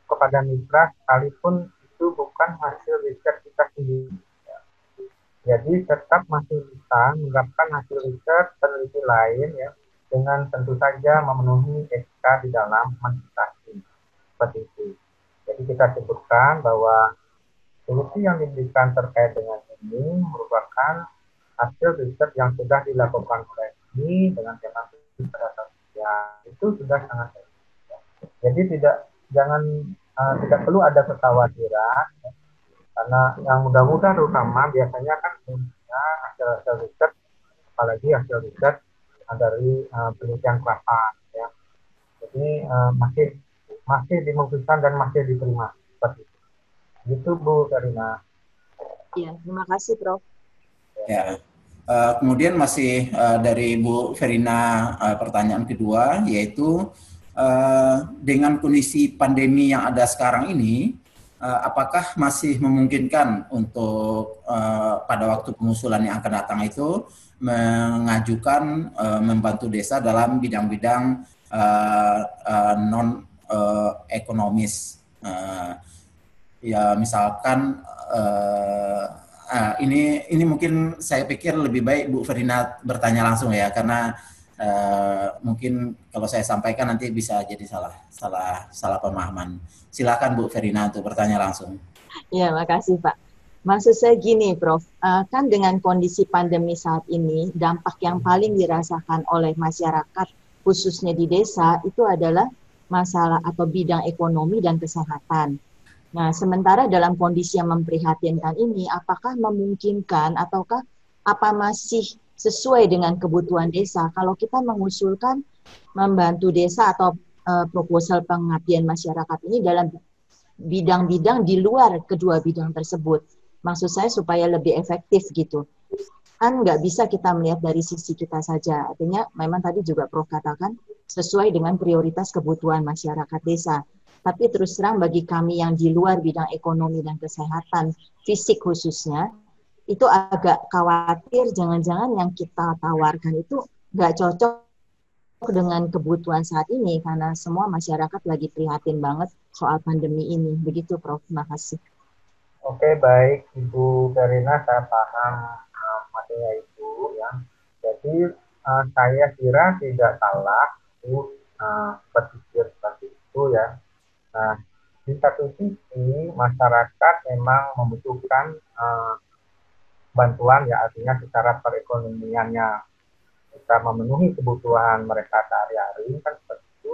kepada mitra sekalipun itu bukan hasil riset kita sendiri. Jadi tetap masih bisa menerapkan hasil riset peneliti lain ya dengan tentu saja memenuhi etika di dalam mensitasi seperti itu. Jadi kita sebutkan bahwa solusi yang diberikan terkait dengan ini merupakan hasil riset yang sudah dilakukan oleh ini dengan tema ya itu sudah sangat baik. Jadi tidak perlu ada kekhawatiran. Ya. Karena yang muda-muda terutama biasanya kan punya hasil riset, apalagi hasil riset dari penelitian kelasan, ya. Jadi masih dimungkinkan dan masih diterima seperti itu. Gitu Bu Karina. Ya, terima kasih Prof. Ya, kemudian masih dari Bu Verina pertanyaan kedua yaitu dengan kondisi pandemi yang ada sekarang ini. Apakah masih memungkinkan untuk pada waktu pengusulan yang akan datang itu mengajukan membantu desa dalam bidang-bidang non ekonomis? Ya misalkan ini mungkin saya pikir lebih baik Bu Verina bertanya langsung ya karena mungkin kalau saya sampaikan nanti bisa jadi salah pemahaman. Silakan Bu Verina untuk bertanya langsung. Ya, makasih Pak. Maksud saya gini, Prof. Kan dengan kondisi pandemi saat ini, dampak yang paling dirasakan oleh masyarakat, khususnya di desa, itu adalah masalah atau bidang ekonomi dan kesehatan. Nah, sementara dalam kondisi yang memprihatinkan ini, apakah memungkinkan ataukah apa masih sesuai dengan kebutuhan desa kalau kita mengusulkan membantu desa atau proposal pengabdian masyarakat ini dalam bidang-bidang di luar kedua bidang tersebut. Maksud saya supaya lebih efektif gitu. Kan nggak bisa kita melihat dari sisi kita saja. Artinya memang tadi juga Prof katakan sesuai dengan prioritas kebutuhan masyarakat desa. Tapi terus terang bagi kami yang di luar bidang ekonomi dan kesehatan, fisik khususnya, itu agak khawatir jangan-jangan yang kita tawarkan itu nggak cocok dengan kebutuhan saat ini karena semua masyarakat lagi prihatin banget soal pandemi ini. Begitu Prof. Terima kasih. Oke, baik Ibu Verina, saya paham maksudnya Ibu ya. Jadi saya kira tidak salah Ibu berpikir seperti itu ya. Nah, di satu sisi masyarakat memang membutuhkan bantuan ya, artinya secara perekonomiannya bisa memenuhi kebutuhan mereka sehari-hari kan seperti itu.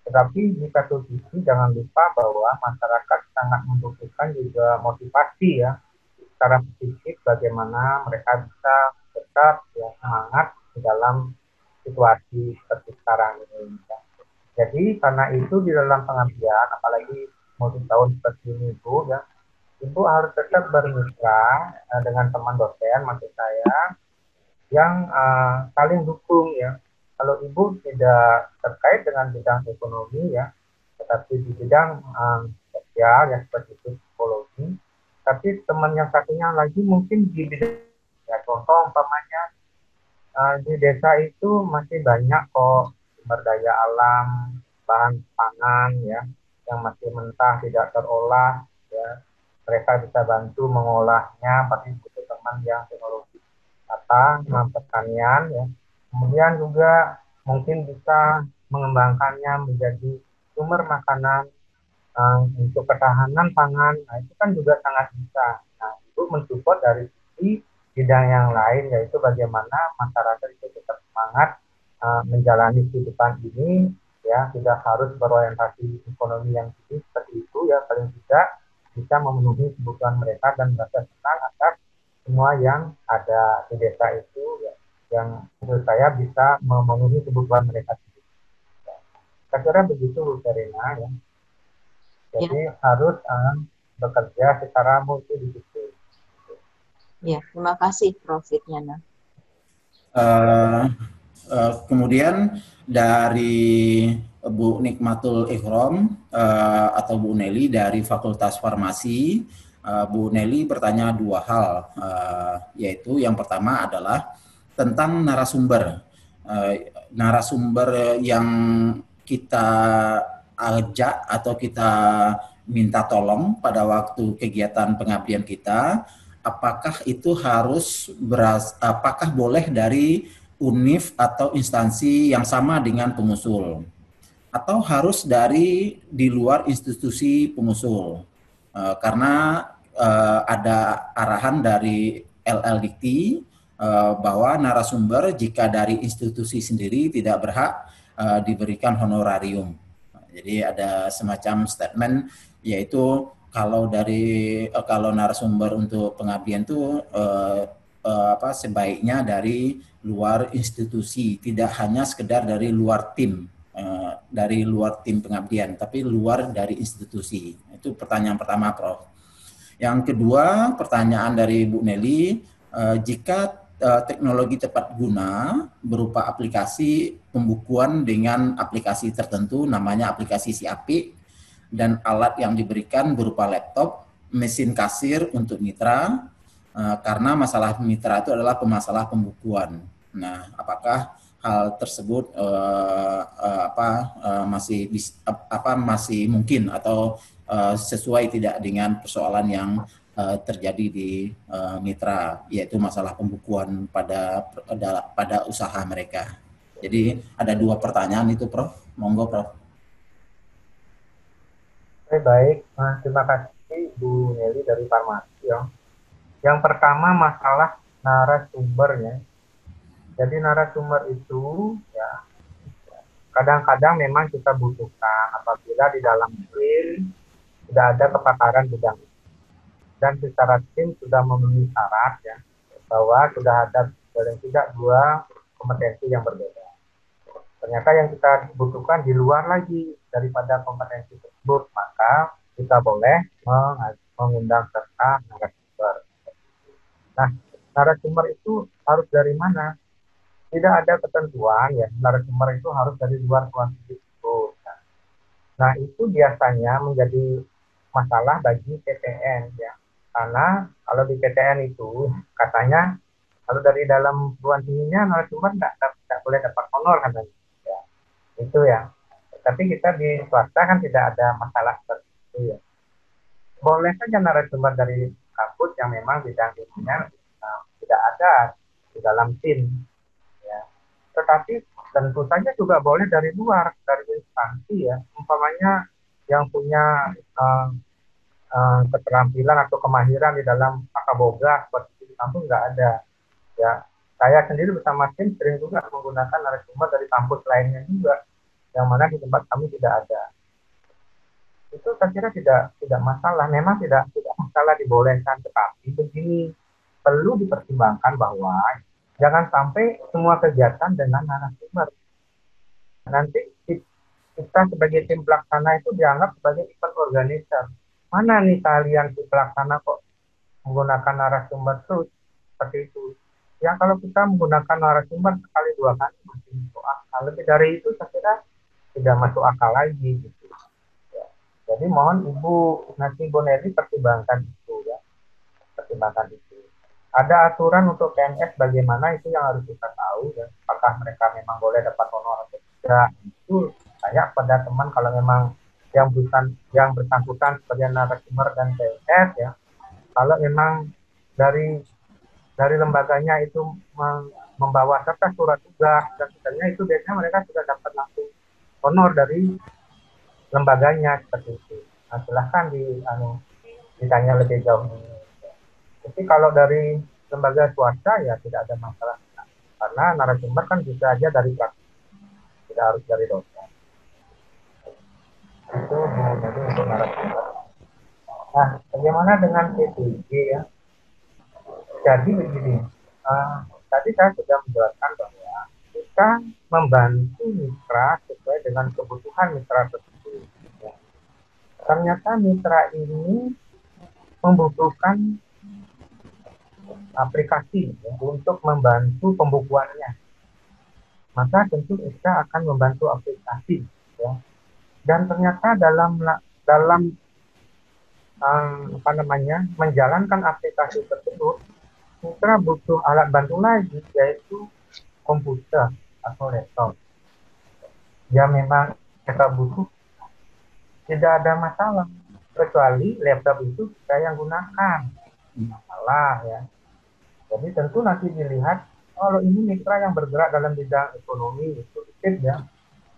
Tetapi di satu sisi jangan lupa bahwa masyarakat sangat membutuhkan juga motivasi ya secara fisik bagaimana mereka bisa tetap ya, semangat di dalam situasi seperti sekarang ini. Ya. Jadi karena itu di dalam pengabdian, apalagi multi tahun seperti ini Bu, ya, Ibu harus tetap bermitra dengan teman dosen, maksud saya, yang saling dukung ya. Kalau Ibu tidak terkait dengan bidang ekonomi ya, tetapi di bidang sosial ya seperti itu psikologi, tapi teman yang satunya lagi mungkin di bidang ya contoh umpamanya di desa itu masih banyak kok sumber daya alam, bahan pangan ya yang masih mentah tidak terolah ya, mereka bisa bantu mengolahnya, pasti butuh teman yang teknologi pertanian ya, kemudian juga mungkin bisa mengembangkannya menjadi sumber makanan untuk ketahanan pangan. Nah itu kan juga sangat bisa. Nah itu mensupport dari sisi bidang yang lain, yaitu bagaimana masyarakat itu tetap semangat menjalani kehidupan ini ya, tidak harus berorientasi ekonomi yang tinggi seperti itu ya, paling tidak bisa memenuhi kebutuhan mereka dan merasa senang atas semua yang ada di desa itu ya, yang menurut saya bisa memenuhi kebutuhan mereka sendiri. Ya. Saya kira begitu Bu Verina ya. Jadi harus bekerja secara multidisiplin. Ya, terima kasih Prof. Fitnyana. Kemudian dari Bu Nikmatul Ikhram atau Bu Nelly dari Fakultas Farmasi, Bu Nelly bertanya dua hal, yaitu yang pertama adalah tentang narasumber. Narasumber yang kita ajak atau kita minta tolong pada waktu kegiatan pengabdian kita, apakah itu harus apakah boleh dari UNIF atau instansi yang sama dengan pengusul, atau harus dari di luar institusi pengusul, karena ada arahan dari LLDikti bahwa narasumber jika dari institusi sendiri tidak berhak diberikan honorarium. Jadi ada semacam statement, yaitu kalau narasumber untuk pengabdian itu sebaiknya dari luar institusi, tidak hanya sekedar dari luar tim pengabdian, tapi luar dari institusi. Itu pertanyaan pertama, Prof. Yang kedua, pertanyaan dari Bu Nelly, jika teknologi tepat guna berupa aplikasi pembukuan dengan aplikasi tertentu, namanya aplikasi SIAPI, dan alat yang diberikan berupa laptop, mesin kasir untuk mitra, karena masalah mitra itu adalah masalah pembukuan. Nah, apakah hal tersebut masih mungkin atau sesuai tidak dengan persoalan yang terjadi di mitra, yaitu masalah pembukuan pada usaha mereka. Jadi ada dua pertanyaan itu, Prof. Monggo, Prof. Oke, baik. Terima kasih Bu Nelly dari Farmasi ya. Yang pertama masalah narasumbernya. Jadi narasumber itu ya kadang-kadang memang kita butuhkan apabila di dalam tim tidak ada kepakaran bidang itu. Dan secara tim sudah memenuhi syarat ya, bahwa sudah ada paling tidak 2 kompetensi yang berbeda. Ternyata yang kita butuhkan di luar lagi daripada kompetensi tersebut, maka kita boleh mengundang serta narasumber. Nah, narasumber itu harus dari mana? Tidak ada ketentuan ya, narasumber itu harus dari luar koalisi itu. Nah, itu biasanya menjadi masalah bagi PTN ya. Karena kalau di PTN itu katanya kalau dari dalam perguruan tingginya narasumber tidak boleh dapat honor katanya. Ya, itu ya. Tapi kita di swasta kan tidak ada masalah seperti itu ya. Boleh saja narasumber dari kampus yang memang bidang ilmunya tidak ada di dalam tim. Ya. Tetapi tentu saja juga boleh dari luar, dari instansi ya. Umpamanya yang punya keterampilan atau kemahiran di dalam akaboga seperti itu di kampus nggak ada. Ya, saya sendiri bersama tim sering juga menggunakan narasumber dari kampus lainnya juga, yang mana di tempat kami tidak ada. Itu saya kira tidak masalah, memang tidak masalah dibolehkan, tetapi begini perlu dipertimbangkan bahwa jangan sampai semua kegiatan dengan narasumber. Nanti kita sebagai tim pelaksana itu dianggap sebagai event organizer. Mana nih kalian tim pelaksana kok menggunakan narasumber terus seperti itu? Ya kalau kita menggunakan narasumber sekali 2 kali masih masuk akal. Lebih dari itu saya kira tidak masuk akal lagi gitu. Ya. Jadi mohon Ibu nanti Bu Nelly pertimbangkan itu ya. Pertimbangkan itu. Ada aturan untuk PNS bagaimana itu yang harus kita tahu ya. Apakah mereka memang boleh dapat honor atau tidak. Itu tanya pada teman kalau memang yang bersangkutan sebagai narasumber dan PNS ya. Kalau memang dari lembaganya itu membawa serta surat tugas dan sebagainya, itu biasanya mereka sudah dapat langsung honor dari lembaganya seperti itu. Nah, silahkan ditanya lebih jauh. Tapi kalau dari lembaga swasta ya tidak ada masalah, karena narasumber kan bisa aja dari praktik, tidak harus dari dosen. Itu jadi untuk narasumber. Nah, bagaimana dengan P3G ya? Jadi begini, tadi saya sudah menjelaskan bahwa kita membantu mitra sesuai dengan kebutuhan mitra tersebut. Ya. Ternyata mitra ini membutuhkan aplikasi ya, untuk membantu pembukuannya. Maka tentu kita akan membantu aplikasi. Ya. Dan ternyata dalam menjalankan aplikasi tersebut, mitra butuh alat bantu lagi, yaitu komputer atau laptop. Ya memang kita butuh, tidak ada masalah, kecuali laptop itu saya yang gunakan, masalah ya. Jadi tentu nanti dilihat, kalau ini mitra yang bergerak dalam bidang ekonomi itu ya.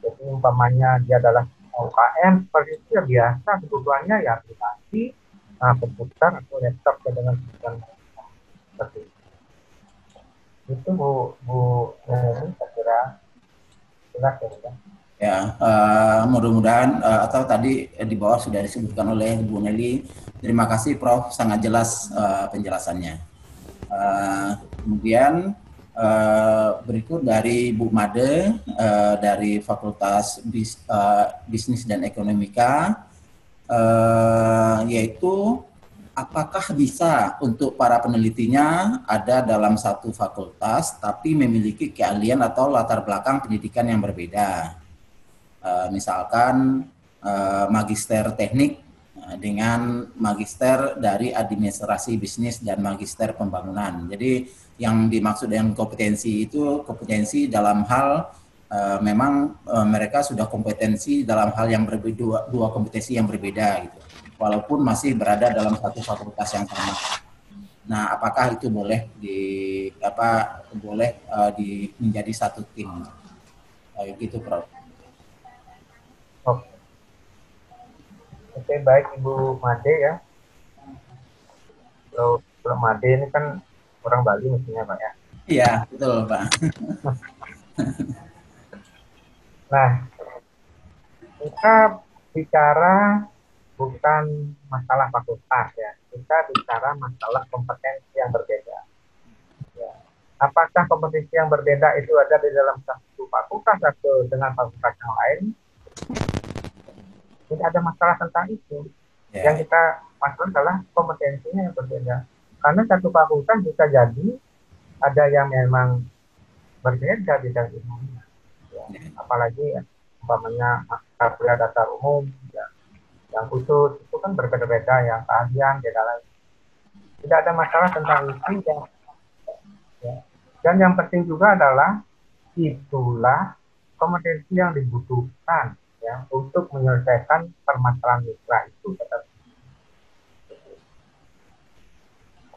Jadi umpamanya dia adalah UKM seperti itu ya biasa kebutuhannya ya aplikasi, komputer atau laptop dengan seperti itu Bu saya kira silakan ya. Mudah-mudahan atau tadi di bawah sudah disebutkan oleh Bu Nelly. Terima kasih Prof, sangat jelas penjelasannya. Kemudian berikut dari Bu Made dari Fakultas Bisnis dan Ekonomika, yaitu apakah bisa untuk para penelitinya ada dalam satu fakultas tapi memiliki keahlian atau latar belakang pendidikan yang berbeda, misalkan magister teknik dengan magister dari administrasi bisnis dan magister pembangunan. Jadi yang dimaksud dengan kompetensi itu kompetensi dalam hal memang mereka sudah kompetensi dalam hal yang berbeda, dua kompetensi yang berbeda gitu, walaupun masih berada dalam satu fakultas yang sama. Nah, apakah itu boleh menjadi satu tim? Gitu, Prof. Oke, baik Ibu Made ya. Kalau Made ini kan orang Bali mestinya Pak ya. Iya, betul Pak. Nah, kita bicara bukan masalah fakultas ya, kita bicara masalah kompetensi yang berbeda. Ya. Apakah kompetensi yang berbeda itu ada di dalam satu fakultas atau dengan fakultas yang lain? Tidak ada masalah tentang itu. Yang kita maksud adalah kompetensinya yang berbeda. Karena satu fakultas bisa jadi ada yang memang berbeda bidang ilmunya. Ya. Apalagi umpamanya mata kuliah dasar umum, ya, yang khusus itu kan berbeda-beda, yang keahlian beda lagi. Tidak ada masalah tentang itu ya. Dan yang penting juga adalah itulah kompetensi yang dibutuhkan ya untuk menyelesaikan permasalahan mitra itu.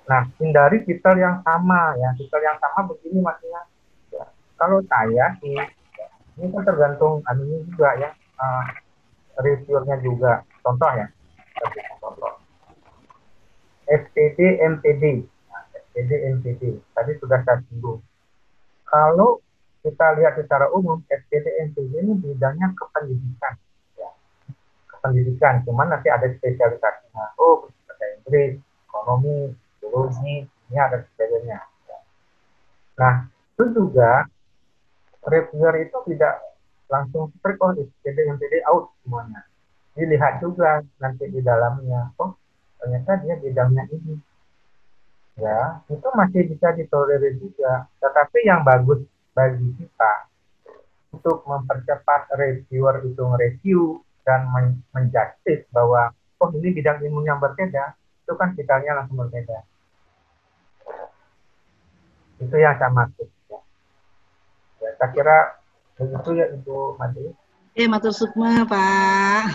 Nah, hindari titel yang sama ya. Titel yang sama begini maksudnya. Ya. Kalau saya sih, ya, ini kan tergantung anunya juga ya, reviewnya juga. Contoh ya, contoh. FPD MPD, nah, FPD MPD. Tadi sudah saya singgung. Kalau kita lihat secara umum, FPD MPD ini bidangnya kependidikan, ya. Kependidikan. Cuman nanti ada spesialisasinya. Oh, bahasa Inggris, ekonomi, biologi, ini ada sebagainya. Nah, itu juga reviewer itu tidak langsung strict FPD MPD out semuanya. Dilihat juga nanti di dalamnya, oh ternyata dia bidangnya ini. Ya, itu masih bisa ditolerir juga. Tetapi yang bagus bagi kita untuk mempercepat reviewer itu nge-review dan menjustis bahwa oh ini bidang ilmunya berbeda, itu kan kitanya langsung berbeda. Itu yang saya maksud. Ya, saya kira begitu ya Ibu Madi. Matur sukma Pak.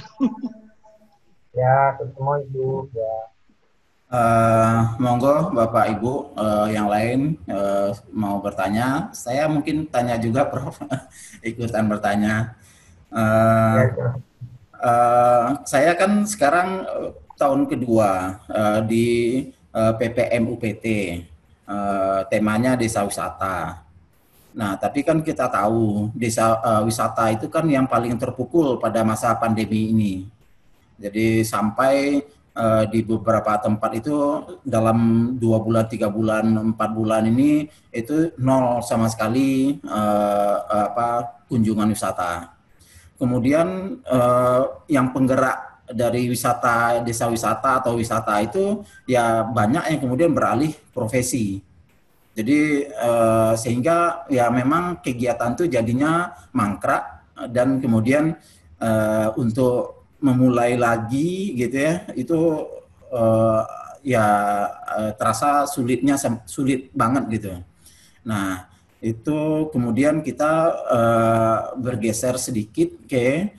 Ya, semua Ibu. Ya. Monggo Bapak Ibu yang lain mau bertanya. Saya mungkin tanya juga Prof. Ikutan bertanya. Saya kan sekarang tahun kedua di PPM UPT. Temanya desa wisata. Nah, tapi kan kita tahu desa wisata itu kan yang paling terpukul pada masa pandemi ini. Jadi sampai di beberapa tempat itu dalam 2 bulan, 3 bulan, 4 bulan ini itu nol sama sekali kunjungan wisata. Kemudian yang penggerak dari wisata, desa wisata atau wisata itu ya banyak yang kemudian beralih profesi. Jadi sehingga ya memang kegiatan itu jadinya mangkrak dan kemudian untuk memulai lagi gitu ya itu terasa sulit banget gitu. Nah itu kemudian kita bergeser sedikit ke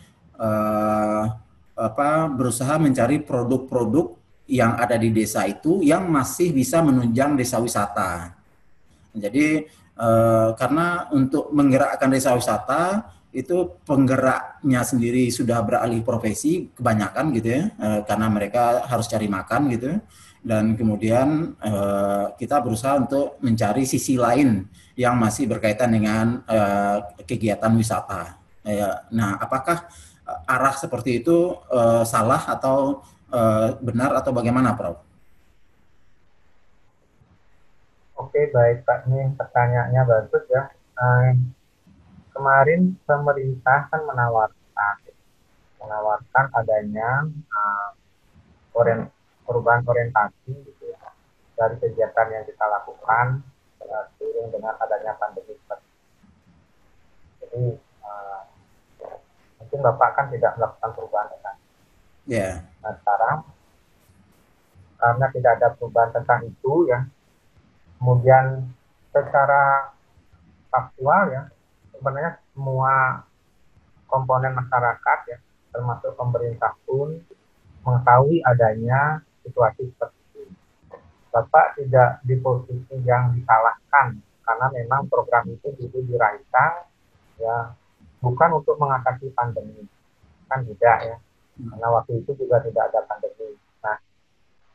berusaha mencari produk-produk yang ada di desa itu yang masih bisa menunjang desa wisata. Jadi karena untuk menggerakkan desa wisata itu penggeraknya sendiri sudah beralih profesi kebanyakan gitu ya, karena mereka harus cari makan gitu. Dan kemudian kita berusaha untuk mencari sisi lain yang masih berkaitan dengan kegiatan wisata. Nah, apakah arah seperti itu salah atau benar atau bagaimana, Prof? Oke, baik Pak, ini pertanyaannya bagus ya. Kemarin pemerintah kan menawarkan adanya perubahan orientasi gitu ya, dari kegiatan yang kita lakukan seiring dengan adanya pandemi. Jadi mungkin Bapak kan tidak melakukan perubahan tentang itu. Yeah. Nah sekarang karena tidak ada perubahan tentang itu ya, kemudian secara faktual ya, sebenarnya semua komponen masyarakat ya, termasuk pemerintah pun mengetahui adanya situasi seperti itu. Bapak tidak di posisi yang disalahkan karena memang program itu dulu dirancang ya bukan untuk mengatasi pandemi, kan tidak ya, karena waktu itu juga tidak ada pandemi. Nah,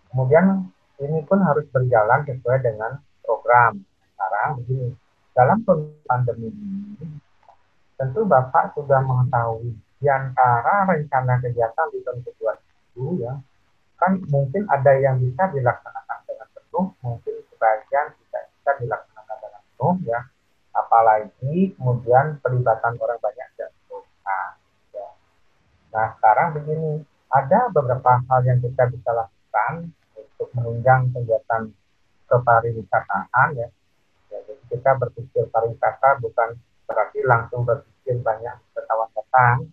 kemudian ini pun harus berjalan sesuai dengan program. Sekarang begini, dalam pandemi ini tentu Bapak sudah mengetahui di antara rencana kegiatan di tahun kedua itu ya, kan mungkin ada yang bisa dilaksanakan dengan penuh, mungkin sebagian tidak bisa dilaksanakan dengan penuh ya, apalagi kemudian pelibatan orang banyak jatuh. Ya. Nah sekarang begini, ada beberapa hal yang kita bisa lakukan untuk menunjang kegiatan kepariwisataan ya. Ya, jadi kita berpikir pariwisata bukan berarti langsung berpikir banyak wisatawan datang,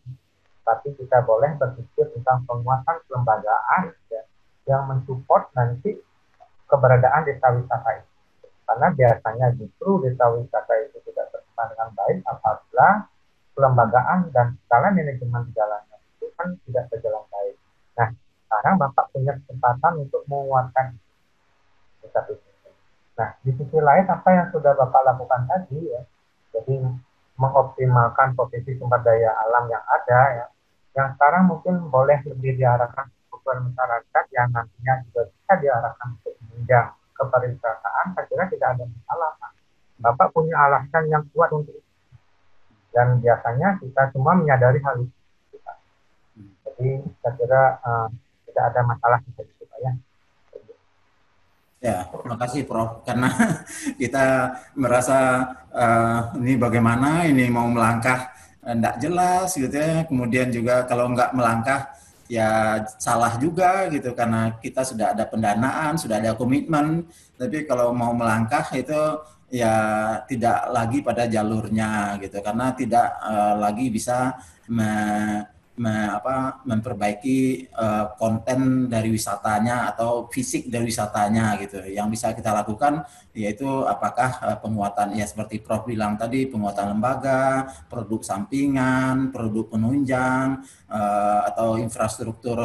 tapi kita boleh berpikir tentang penguatan kelembagaan ya, yang mensupport nanti keberadaan desa wisata itu. Karena biasanya justru desa wisata itu tidak berkembang dengan baik apabila kelembagaan dan skala manajemen di jalannya itu kan tidak berjalan baik. Nah, sekarang Bapak punya kesempatan untuk menguatkan desa itu. Nah, di sisi lain apa yang sudah Bapak lakukan tadi ya, jadi mengoptimalkan posisi sumber daya alam yang ada ya, yang sekarang mungkin boleh lebih diarahkan kebutuhan masyarakat yang nantinya juga bisa diarahkan untuk menunjang kepariwisataan, saya kira tidak ada masalah. Bapak punya alasan yang kuat untuk itu. Dan biasanya kita semua menyadari hal itu. Jadi saya kira tidak ada masalah di situ ya. Ya, terima kasih Prof. Karena kita merasa ini bagaimana ini mau melangkah enggak jelas gitu ya. Kemudian juga kalau enggak melangkah ya salah juga gitu karena kita sudah ada pendanaan, sudah ada komitmen. Tapi kalau mau melangkah itu ya tidak lagi pada jalurnya gitu karena tidak lagi bisa memperbaiki konten dari wisatanya atau fisik dari wisatanya gitu. Yang bisa kita lakukan yaitu apakah penguatan ya seperti Prof bilang tadi, penguatan lembaga, produk sampingan, produk penunjang atau infrastruktur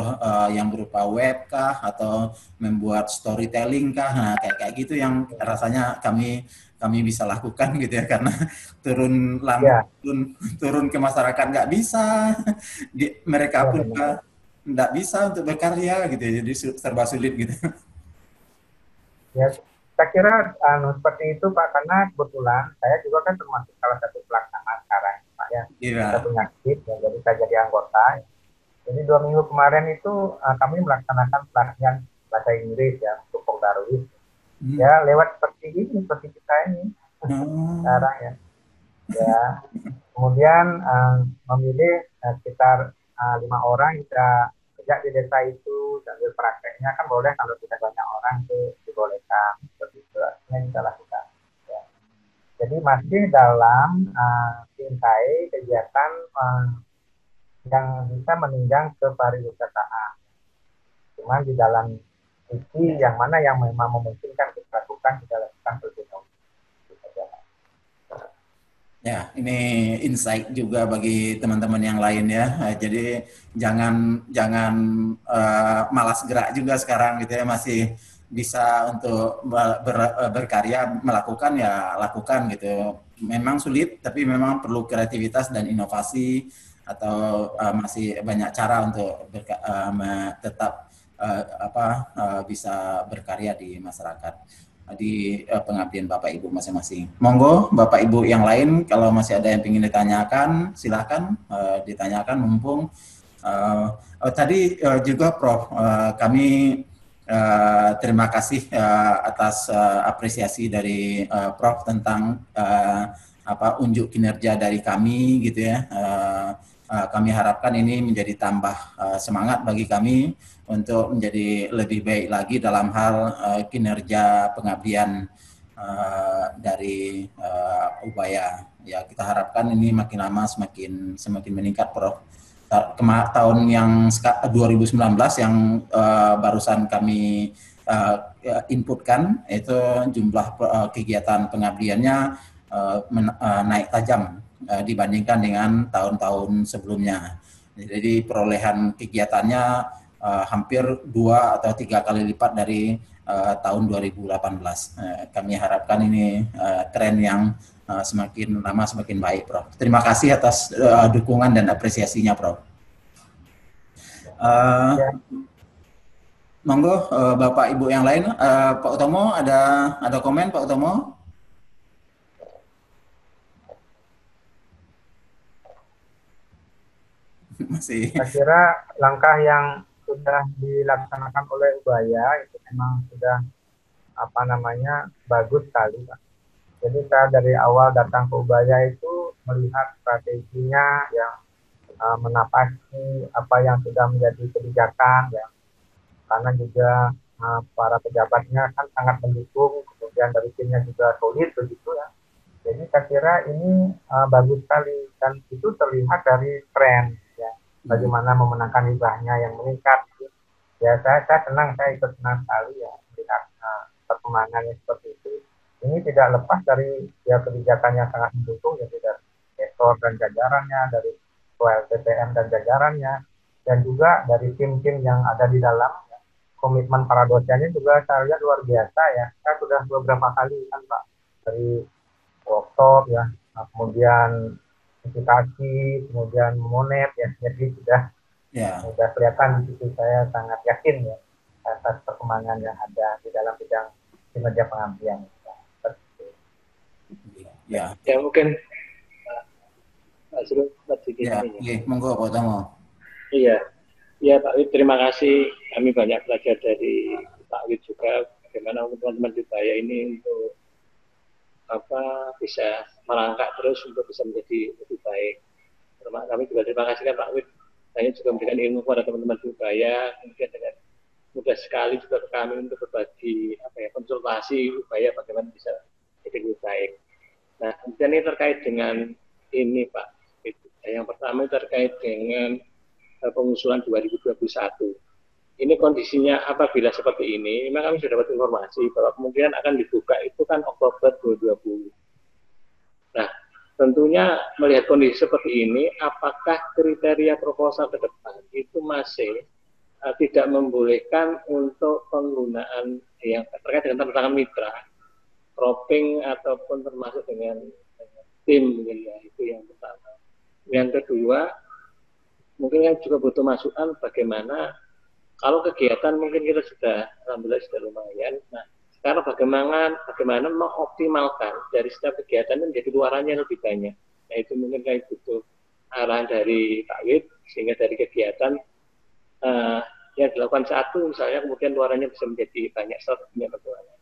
yang berupa web kah atau membuat storytelling kah. Nah, kayak gitu yang rasanya kami bisa lakukan gitu ya karena turun turun ke masyarakat nggak bisa, mereka pun nggak bisa untuk berkarya gitu ya, jadi serba sulit gitu. Ya, saya kira seperti itu Pak, karena kebetulan saya juga kan termasuk salah satu pelaksana sekarang Pak ya, kita punya aktif ya, jadi saya jadi anggota. Jadi 2 minggu kemarin itu kami melaksanakan pelatihan bahasa Inggris ya untuk Pogdarwis. Ya lewat seperti ini, seperti kita ini sekarang ya. Ya, kemudian memilih sekitar 5 orang kita kerja di desa itu, sambil prakteknya kan boleh kalau tidak banyak orang itu dibolehkan seperti itu yang kita lakukan. Ya. Jadi masih dalam intai kegiatan yang bisa menunjang kepariwisataan. Cuma di dalam sisi yang mana yang memang memungkinkan kita lakukan, kita lakukan terlebih dahulu. Ya, ini insight juga bagi teman-teman yang lain ya. Jadi jangan malas gerak juga sekarang gitu ya, masih bisa untuk berkarya, melakukan ya lakukan gitu. Memang sulit tapi memang perlu kreativitas dan inovasi atau masih banyak cara untuk tetap bisa berkarya di masyarakat, di pengabdian Bapak Ibu masing-masing. Monggo Bapak Ibu yang lain kalau masih ada yang ingin ditanyakan silahkan ditanyakan mumpung tadi juga Prof kami terima kasih atas apresiasi dari Prof tentang unjuk kinerja dari kami gitu ya. Kami harapkan ini menjadi tambah semangat bagi kami untuk menjadi lebih baik lagi dalam hal kinerja pengabdian dari Ubaya. Ya kita harapkan ini makin lama semakin meningkat, Prof. Tahun yang 2019 yang barusan kami inputkan itu jumlah kegiatan pengabdiannya naik tajam dibandingkan dengan tahun-tahun sebelumnya. Jadi perolehan kegiatannya hampir 2 atau 3 kali lipat dari tahun 2018. Kami harapkan ini tren yang semakin lama semakin baik, Prof. Terima kasih atas dukungan dan apresiasinya, Prof. Monggo Bapak Ibu yang lain, Pak Utomo ada komen Pak Utomo? Masih. Saya kira langkah yang sudah dilaksanakan oleh Ubaya itu memang sudah bagus sekali, Pak. Jadi saya dari awal datang ke Ubaya itu melihat strateginya yang menapaki apa yang sudah menjadi kebijakan ya, karena juga para pejabatnya kan sangat mendukung, kemudian dari timnya juga solid begitu ya. Jadi saya kira ini bagus sekali dan itu terlihat dari tren ya, bagaimana memenangkan hibahnya yang meningkat. Ya saya senang, saya ikut senang sekali ya melihat perkembangannya seperti itu. Ini tidak lepas dari ya kebijakan yang sangat mendukung ya, dari rektor dan jajarannya, dari LPPM dan jajarannya, dan juga dari tim-tim yang ada di dalam. Ya. Komitmen para dosennya juga saya lihat luar biasa ya. Saya sudah beberapa kali kan Pak, dari workshop ya, kemudian edukasi, kemudian monet ya, jadi sudah kelihatan di situ. Saya sangat yakin ya atas perkembangan yang ada di dalam bidang kinerja pengabdian. Ya mungkin Pak Zul sedikit ini. Monggo Pak Tomo. Iya, Pak Wid, terima kasih. Kami banyak belajar dari Pak Wid juga bagaimana teman-teman di Ubaya ini untuk bisa melangkah terus untuk bisa menjadi lebih baik. Kami juga terima kasih kan Pak Wid. Saya juga memberikan ilmu kepada teman-teman di Ubaya, kemudian dengan mudah sekali juga ke kami untuk berbagi konsultasi Ubaya bagaimana bisa jadi lebih baik. Nah, kemudian ini terkait dengan ini Pak. Yang pertama terkait dengan pengusulan 2021. Ini kondisinya apabila seperti ini, memang kami sudah dapat informasi bahwa kemungkinan akan dibuka itu kan Oktober 2020. Nah, tentunya melihat kondisi seperti ini, apakah kriteria proposal ke depan itu masih tidak membolehkan untuk penggunaan yang terkait dengan tanda tangan mitra, cropping ataupun termasuk dengan tim, mungkin ya, itu yang pertama. Yang kedua, mungkin yang juga butuh masukan bagaimana kalau kegiatan mungkin kita sudah alhamdulillah sudah lumayan. Nah, sekarang bagaimana mengoptimalkan dari setiap kegiatan menjadi luarannya lebih banyak. Nah, itu mungkin kayak butuh arahan dari Pak Wid, sehingga dari kegiatan yang dilakukan satu misalnya kemudian luarannya bisa menjadi banyak strateginya bagaimana.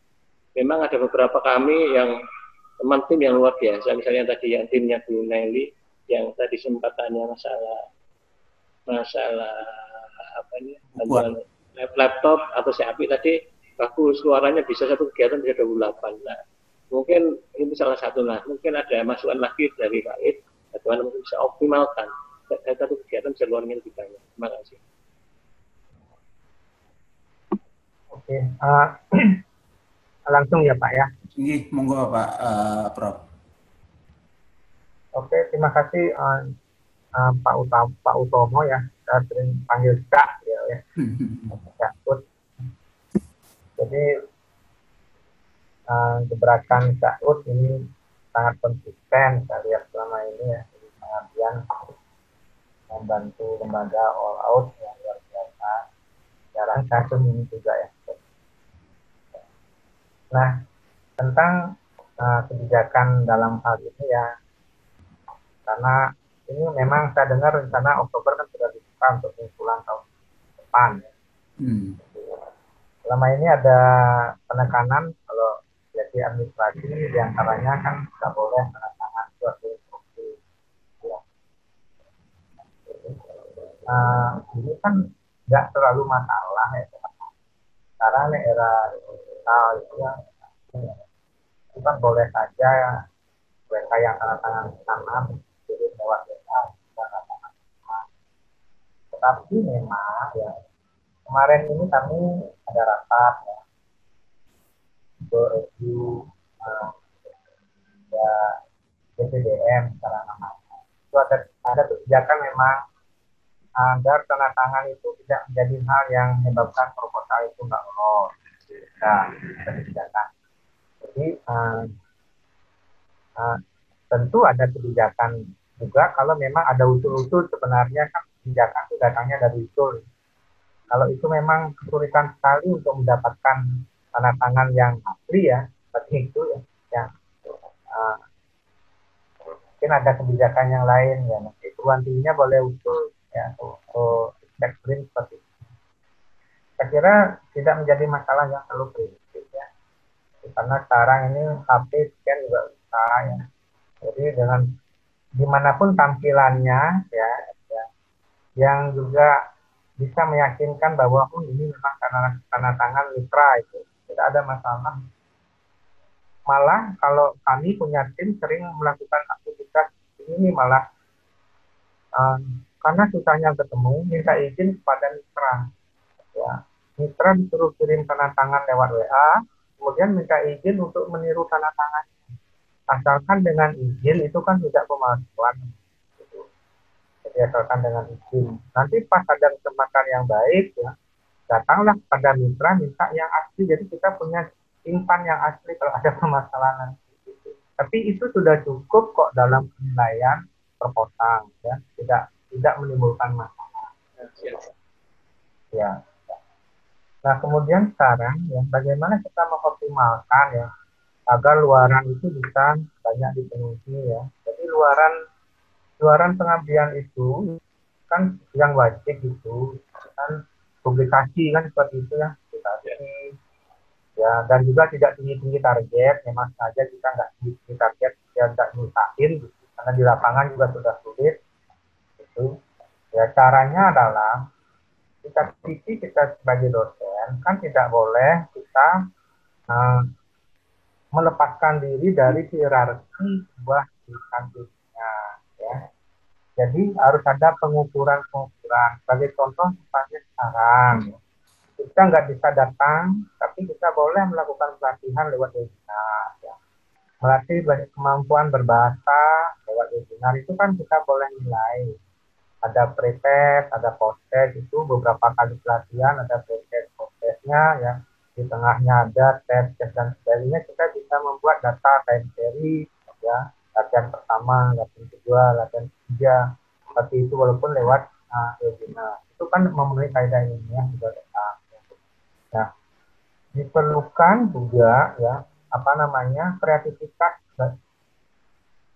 Memang ada beberapa kami yang teman tim yang luar biasa, misalnya tadi yang timnya Bu Nelly yang tadi sempat tanya masalah laptop atau CAP tadi bagus, suaranya bisa satu kegiatan bisa 28. Nah, mungkin ini salah satu. Nah, mungkin ada masukan lagi dari Pak Wid bagaimana mungkin bisa optimalkan satu kegiatan bisa luarnya lebih banyak. Terima kasih. Oke, langsung ya Pak ya. Ini monggo Pak Prof. Oke, terima kasih Pak Utomo ya. Saya sering panggil Kak ya. Jadi gebrakan Kak Ut ini sangat konsisten saya lihat selama ini ya. Jadi pengabdian membantu lembaga all out yang luar biasa. Jarang kasus ini juga ya. Nah, tentang kebijakan dalam hal ini ya, karena ini memang saya dengar rencana Oktober kan sudah dibuka untuk pengumpulan tahun depan. Selama ini ada penekanan kalau jadi administrasi diantaranya kan tidak boleh tanda tangan suatu instruksi. Ya. Ini kan nggak terlalu masalah ya, karena era digital itu ya, itu kan boleh saja ya, mereka yang tanda tangan sama jadi lewat WA tanda tangan sama. Tetapi memang ya kemarin ini kami ada rapat ya untuk review ya BPDM secara namanya. Itu ada kebijakan memang agar tanda tangan itu tidak menjadi hal yang menyebabkan proposal itu nggak lolos. Nah, kebijakan. Jadi tentu ada kebijakan juga kalau memang ada usul-usul sebenarnya kan kebijakan itu datangnya dari usul. Kalau itu memang kesulitan sekali untuk mendapatkan tanda tangan yang asli ya, seperti itu ya. Mungkin ada kebijakan yang lain ya. Nanti perguruan tingginya boleh usul ya untuk check print seperti itu. saya kira tidak menjadi masalah yang terlalu prinsip ya. Karena sekarang ini HP scan juga bisa ya. Jadi dengan dimanapun tampilannya ya, yang juga bisa meyakinkan bahwa ini memang karena tanda tangan mitra itu tidak ada masalah. Malah kalau kami punya tim sering melakukan aktivitas ini malah karena susahnya ketemu minta izin kepada mitra. Ya, mitra disuruh kirim tanda tangan lewat WA, kemudian minta izin untuk meniru tanda tangan. Asalkan dengan izin itu kan tidak pemalsuan. Gitu. Jadi asalkan dengan izin. Nanti pas ada kesempatan yang baik, ya, datanglah pada mitra minta yang asli. Jadi kita punya simpan yang asli kalau ada permasalahan. Tapi itu sudah cukup kok dalam penilaian terpotong, ya, tidak menimbulkan masalah. Ya. Nah kemudian sekarang, ya, bagaimana kita mengoptimalkan ya agar luaran itu bisa banyak dipenuhi ya. Jadi luaran pengabdian itu kan yang wajib itu kan publikasi kan seperti itu ya, publikasi ya, dan juga tidak tinggi target, memang saja kita nggak tinggi target ya, nggak nyusahin gitu. Karena di lapangan juga sudah sulit itu ya. Caranya adalah kita sebagai dosen kan tidak boleh kita melepaskan diri dari hierarki sebuah kampusnya ya. Jadi harus ada pengukuran. Sebagai contoh misalnya sekarang kita nggak bisa datang, tapi kita boleh melakukan pelatihan lewat webinar ya. Melatih kemampuan berbahasa lewat webinar itu kan kita boleh nilai. Ada pretest, ada post-test, itu beberapa kali pelatihan, ada pretest, post-testnya ya. Di tengahnya ada tes dan sebagainya. Kita bisa membuat data time series ya, latihan pertama, latihan kedua, latihan ketiga, seperti itu walaupun lewat webinar. Itu kan memenuhi kaidah ilmiah juga data. Nah, diperlukan juga ya kreativitas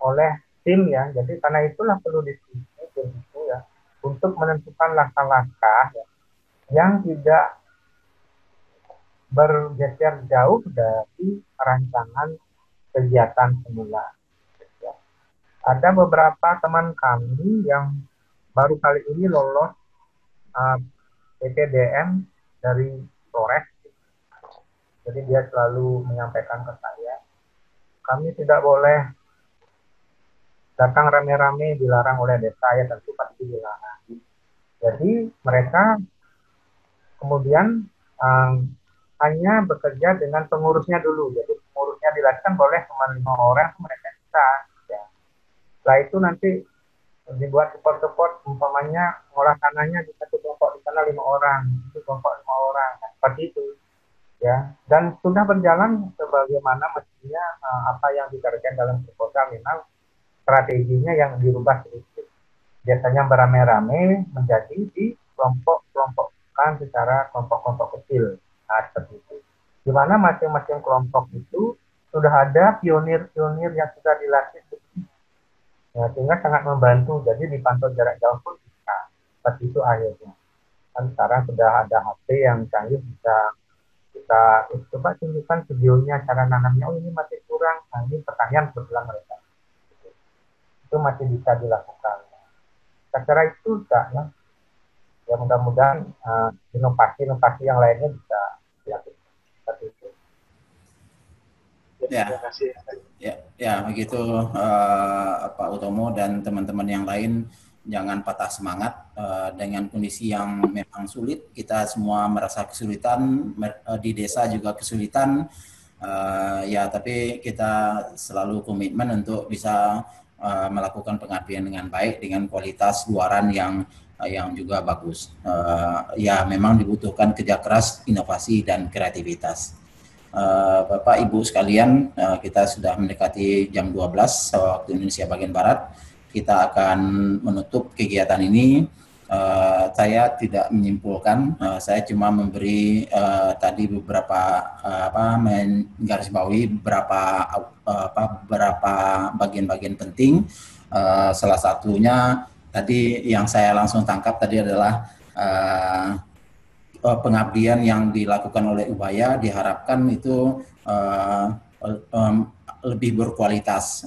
oleh tim ya. Jadi karena itulah perlu diskusi begitu ya untuk menentukan langkah-langkah ya, yang tidak bergeser jauh dari rancangan kegiatan semula. Ya. Ada beberapa teman kami yang baru kali ini lolos PTDM dari Flores. Jadi dia selalu menyampaikan ke saya, kami tidak boleh datang rame-rame, dilarang oleh desa ya, tentu pasti dilarang. Jadi mereka kemudian hanya bekerja dengan pengurusnya dulu. Jadi pengurusnya dilatihkan boleh cuma 5 orang, mereka bisa. Ya. Setelah itu nanti dibuat support, umpamanya ngolah tanahnya di satu kelompok di sana 5 orang, di kelompok 5 orang, seperti itu. Ya. Dan sudah berjalan sebagaimana mestinya apa yang dikerjakan dalam proposal, memang strateginya yang dirubah sedikit. Biasanya beramai-ramai menjadi di kelompok-kelompokkan secara kelompok-kelompok kecil. Nah, seperti itu. Di mana masing-masing kelompok itu sudah ada pionir-pionir yang sudah dilatih. Ya, sehingga sangat membantu. Jadi dipantau jarak jauh pun bisa. Seperti itu akhirnya. Kan sekarang sudah ada HP yang canggih, bisa kita coba tunjukkan videonya, cara nanamnya. Oh ini masih kurang. Nah, ini pertanyaan kebetulan mereka. Itu masih bisa dilakukan. Saya kira itu enggak ya. Ya mudah-mudahan inovasi yang lainnya bisa dilakukan. Seperti itu. Ya begitu Pak Utomo dan teman-teman yang lain, jangan patah semangat dengan kondisi yang memang sulit. Kita semua merasa kesulitan, di desa juga kesulitan. Ya tapi kita selalu komitmen untuk bisa melakukan pengabdian dengan baik dengan kualitas luaran yang juga bagus. Ya memang dibutuhkan kerja keras, inovasi dan kreativitas. Bapak Ibu sekalian, kita sudah mendekati jam 12 waktu Indonesia bagian Barat. Kita akan menutup kegiatan ini. Saya tidak menyimpulkan, saya cuma memberi tadi beberapa menggarisbawahi beberapa bagian-bagian penting. Salah satunya tadi yang saya langsung tangkap tadi adalah pengabdian yang dilakukan oleh Ubaya diharapkan itu lebih berkualitas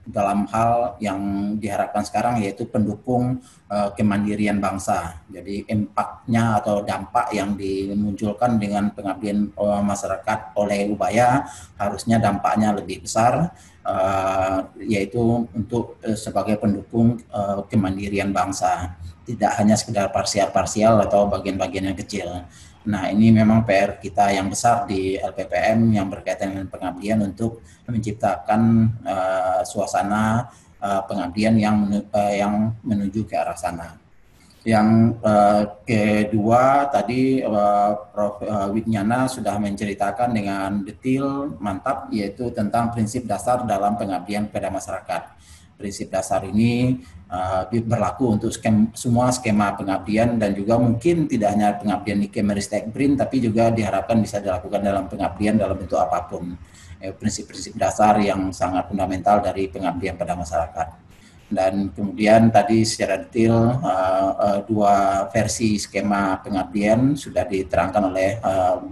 dalam hal yang diharapkan sekarang, yaitu pendukung kemandirian bangsa. Jadi impact-nya atau dampak yang dimunculkan dengan pengabdian masyarakat oleh Ubaya harusnya dampaknya lebih besar, yaitu untuk sebagai pendukung kemandirian bangsa, tidak hanya sekedar parsial-parsial atau bagian-bagian yang kecil. Nah, ini memang PR kita yang besar di LPPM yang berkaitan dengan pengabdian untuk menciptakan suasana pengabdian yang menuju ke arah sana. Yang kedua tadi Prof. Widnyana sudah menceritakan dengan detail mantap, yaitu tentang prinsip dasar dalam pengabdian kepada masyarakat. Prinsip dasar ini berlaku untuk semua skema pengabdian, dan juga mungkin tidak hanya pengabdian di Kemenristek BRIN, tapi juga diharapkan bisa dilakukan dalam pengabdian dalam bentuk apapun. Prinsip-prinsip dasar yang sangat fundamental dari pengabdian pada masyarakat. Dan kemudian tadi secara detail dua versi skema pengabdian sudah diterangkan oleh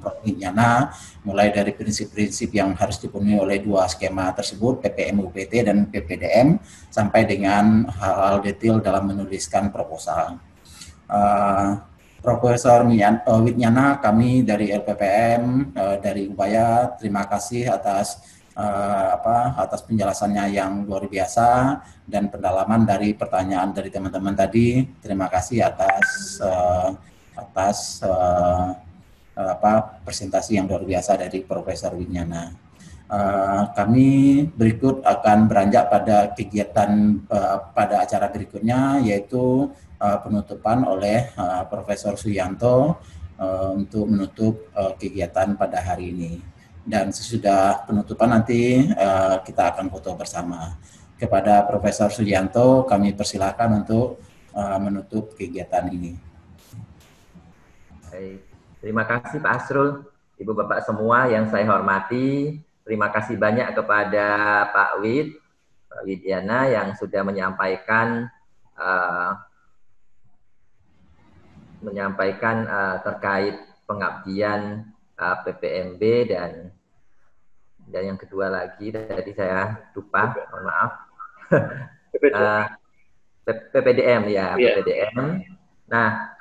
Prof. Widnyana, mulai dari prinsip-prinsip yang harus dipenuhi oleh dua skema tersebut, PPM-UPT dan PPDM, sampai dengan hal-hal detail dalam menuliskan proposal. Profesor Widnyana, kami dari LPPM, dari Ubaya, terima kasih atas penjelasannya yang luar biasa dan pendalaman dari pertanyaan dari teman-teman tadi. Terima kasih atas presentasi yang luar biasa dari Profesor Widnyana. Kami berikut akan beranjak pada kegiatan pada acara berikutnya, yaitu penutupan oleh Profesor Suyanto untuk menutup kegiatan pada hari ini. Dan sesudah penutupan nanti kita akan foto bersama. Kepada Profesor Suyanto kami persilakan untuk menutup kegiatan ini. Baik. Terima kasih Pak Asrul, Ibu Bapak semua yang saya hormati. Terima kasih banyak kepada Pak Widnyana yang sudah menyampaikan terkait pengabdian PPMB, dan yang kedua lagi tadi saya lupa, mohon maaf. PPDM ya, PPDM. Nah,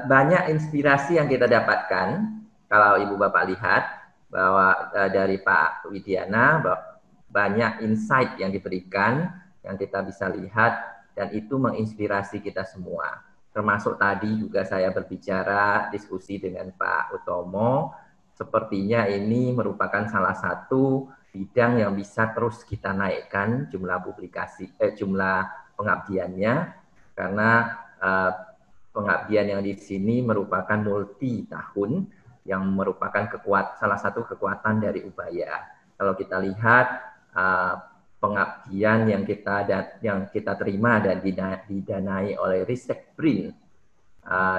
banyak inspirasi yang kita dapatkan kalau Ibu Bapak lihat bahwa dari Pak Widnyana banyak insight yang diberikan yang kita bisa lihat, dan itu menginspirasi kita semua. Termasuk tadi juga saya berbicara diskusi dengan Pak Utomo, sepertinya ini merupakan salah satu bidang yang bisa terus kita naikkan jumlah jumlah pengabdiannya, karena pengabdian yang di sini merupakan multi tahun yang merupakan salah satu kekuatan dari Ubaya. Kalau kita lihat pengabdian yang kita terima dan didanai oleh Ristek BRIN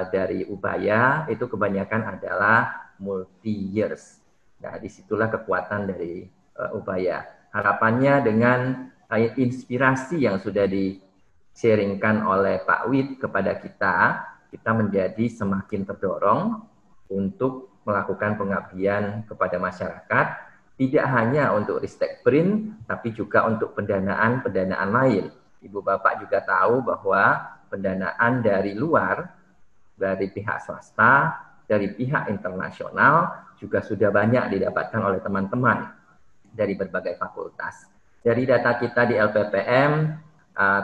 dari Ubaya itu kebanyakan adalah multi years. Nah, disitulah kekuatan dari Ubaya. Harapannya dengan inspirasi yang sudah di-sharingkan oleh Pak Wid kepada kita menjadi semakin terdorong untuk melakukan pengabdian kepada masyarakat, tidak hanya untuk Ristek BRIN, tapi juga untuk pendanaan lain. Ibu Bapak juga tahu bahwa pendanaan dari luar, dari pihak swasta, dari pihak internasional juga sudah banyak didapatkan oleh teman-teman dari berbagai fakultas. Dari data kita di LPPM,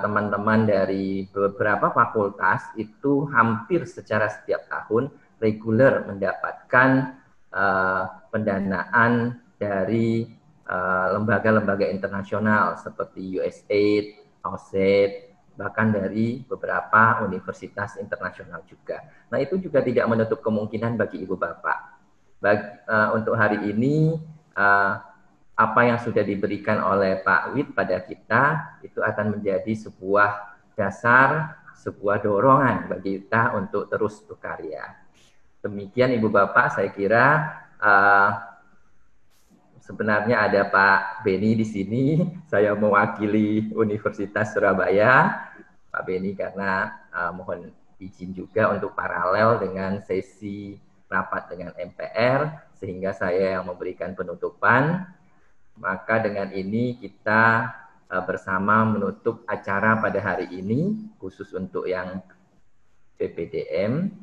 teman-teman dari beberapa fakultas itu hampir secara setiap tahun reguler mendapatkan pendanaan dari lembaga-lembaga internasional seperti USAID, AUSAID, bahkan dari beberapa universitas internasional juga. Nah, itu juga tidak menutup kemungkinan bagi Ibu Bapak. Untuk hari ini, apa yang sudah diberikan oleh Pak Wid pada kita, itu akan menjadi sebuah dasar, sebuah dorongan bagi kita untuk terus berkarya. Demikian Ibu Bapak, saya kira sebenarnya ada Pak Beni di sini. Saya mewakili Universitas Surabaya, Pak Beni, karena mohon izin juga untuk paralel dengan sesi rapat dengan MPR, sehingga saya yang memberikan penutupan. Maka dengan ini kita bersama menutup acara pada hari ini, khusus untuk yang PPDM.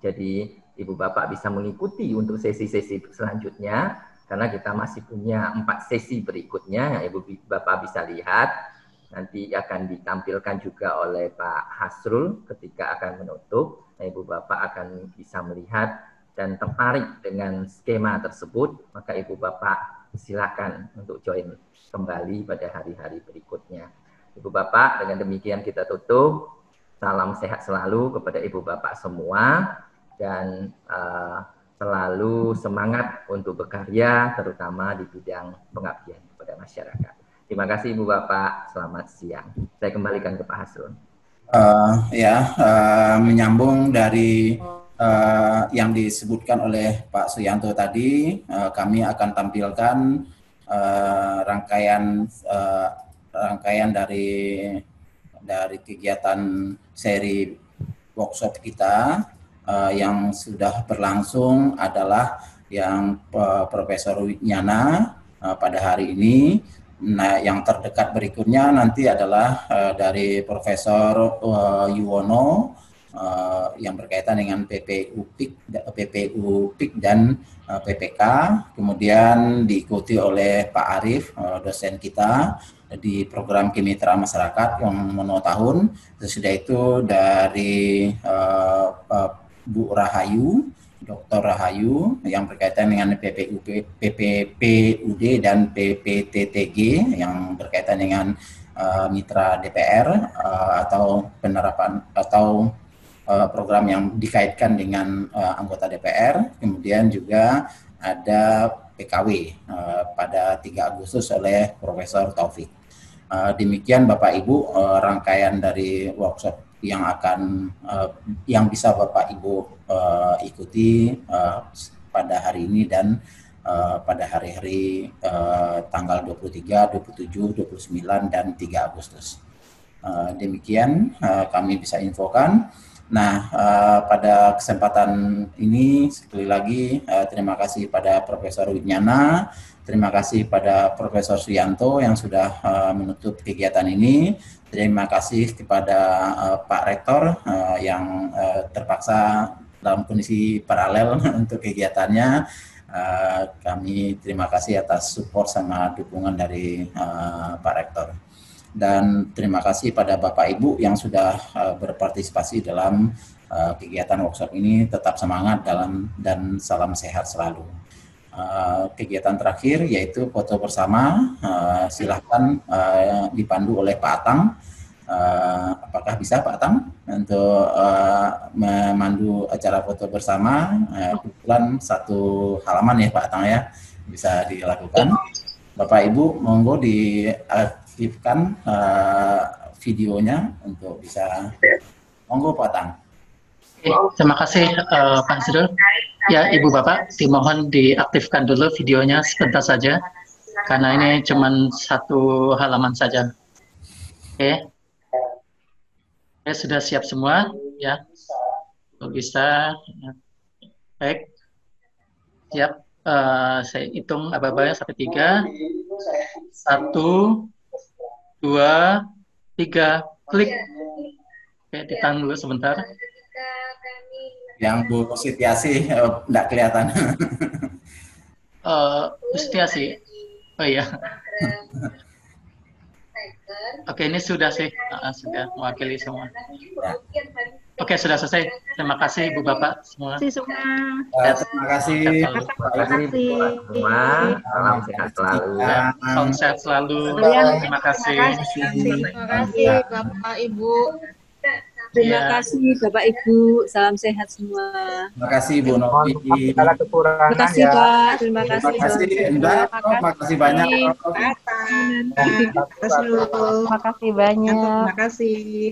Jadi Ibu Bapak bisa mengikuti untuk sesi-sesi selanjutnya, karena kita masih punya 4 sesi berikutnya yang Ibu Bapak bisa lihat. Nanti akan ditampilkan juga oleh Pak Hasrul ketika akan menutup. Nah, Ibu Bapak akan bisa melihat dan tertarik dengan skema tersebut, maka Ibu Bapak silakan untuk join kembali pada hari-hari berikutnya. Ibu Bapak, dengan demikian kita tutup. Salam sehat selalu kepada Ibu Bapak semua, dan selalu semangat untuk berkarya, terutama di bidang pengabdian kepada masyarakat. Terima kasih Ibu Bapak, selamat siang. Saya kembalikan ke Pak Hasrul. Menyambung dari yang disebutkan oleh Pak Suyanto tadi, kami akan tampilkan rangkaian dari kegiatan seri workshop kita yang sudah berlangsung adalah yang Profesor Winyana pada hari ini. Nah, yang terdekat berikutnya nanti adalah dari Profesor Yuwono yang berkaitan dengan PPU PIK dan PPK. Kemudian diikuti oleh Pak Arief, dosen kita di program Kemitraan Masyarakat yang monotahun. Sesudah itu dari Bu Rahayu, Dr. Rahayu yang berkaitan dengan PPPUD dan PPTTG yang berkaitan dengan mitra DPR atau penerapan atau program yang dikaitkan dengan anggota DPR. Kemudian juga ada PKW pada 3 Agustus oleh Profesor Taufik. Demikian Bapak Ibu rangkaian dari workshop yang bisa Bapak Ibu ikuti pada hari ini dan pada hari-hari tanggal 23, 27, 29 dan 3 Agustus. Demikian kami bisa infokan. Nah, pada kesempatan ini sekali lagi terima kasih pada Profesor Winyana, terima kasih pada Profesor Suyanto yang sudah menutup kegiatan ini. Terima kasih kepada Pak Rektor yang terpaksa dalam kondisi paralel untuk kegiatannya. Kami terima kasih atas support sama dukungan dari Pak Rektor. Dan terima kasih pada Bapak Ibu yang sudah berpartisipasi dalam kegiatan workshop ini. Tetap semangat dan salam sehat selalu. Kegiatan terakhir yaitu foto bersama, silahkan dipandu oleh Pak Atang. Apakah bisa Pak Atang untuk memandu acara foto bersama? Kebetulan 1 halaman ya Pak Atang ya, bisa dilakukan. Bapak Ibu monggo diaktifkan videonya untuk bisa, monggo Pak Atang. Terima kasih Pak Hasrul. Ya, Ibu Bapak, dimohon diaktifkan dulu videonya sebentar saja, karena ini cuma 1 halaman saja. Oke, sudah siap semua, ya? Bisa. Ya. Baik, siap. Saya hitung apa-apa sampai 3. 1, 2, 3, klik. Oke, ditahan dulu sebentar. Yang Bu Sitiasi enggak kelihatan. Bu Sitiasi. Oh iya. Oke, ini sudah sih. Sudah mewakili semua. Oke, sudah selesai. Terima kasih Bu Bapak semua. Terima kasih. Terima kasih semua. Salam sehat selalu. Salam sehat selalu. Terima kasih. Terima kasih Bapak Ibu. Terima kasih Bapak Ibu, salam sehat semua. Terima kasih Bu Novi. Segala kekurangan Terima kasih Pak, terima kasih. Terima kasih Mbak, terima kasih banyak. Terima kasih banyak. Terima kasih.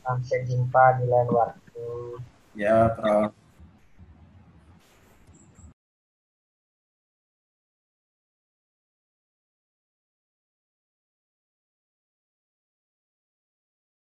Sampai jumpa di lain waktu. Ya, Prof.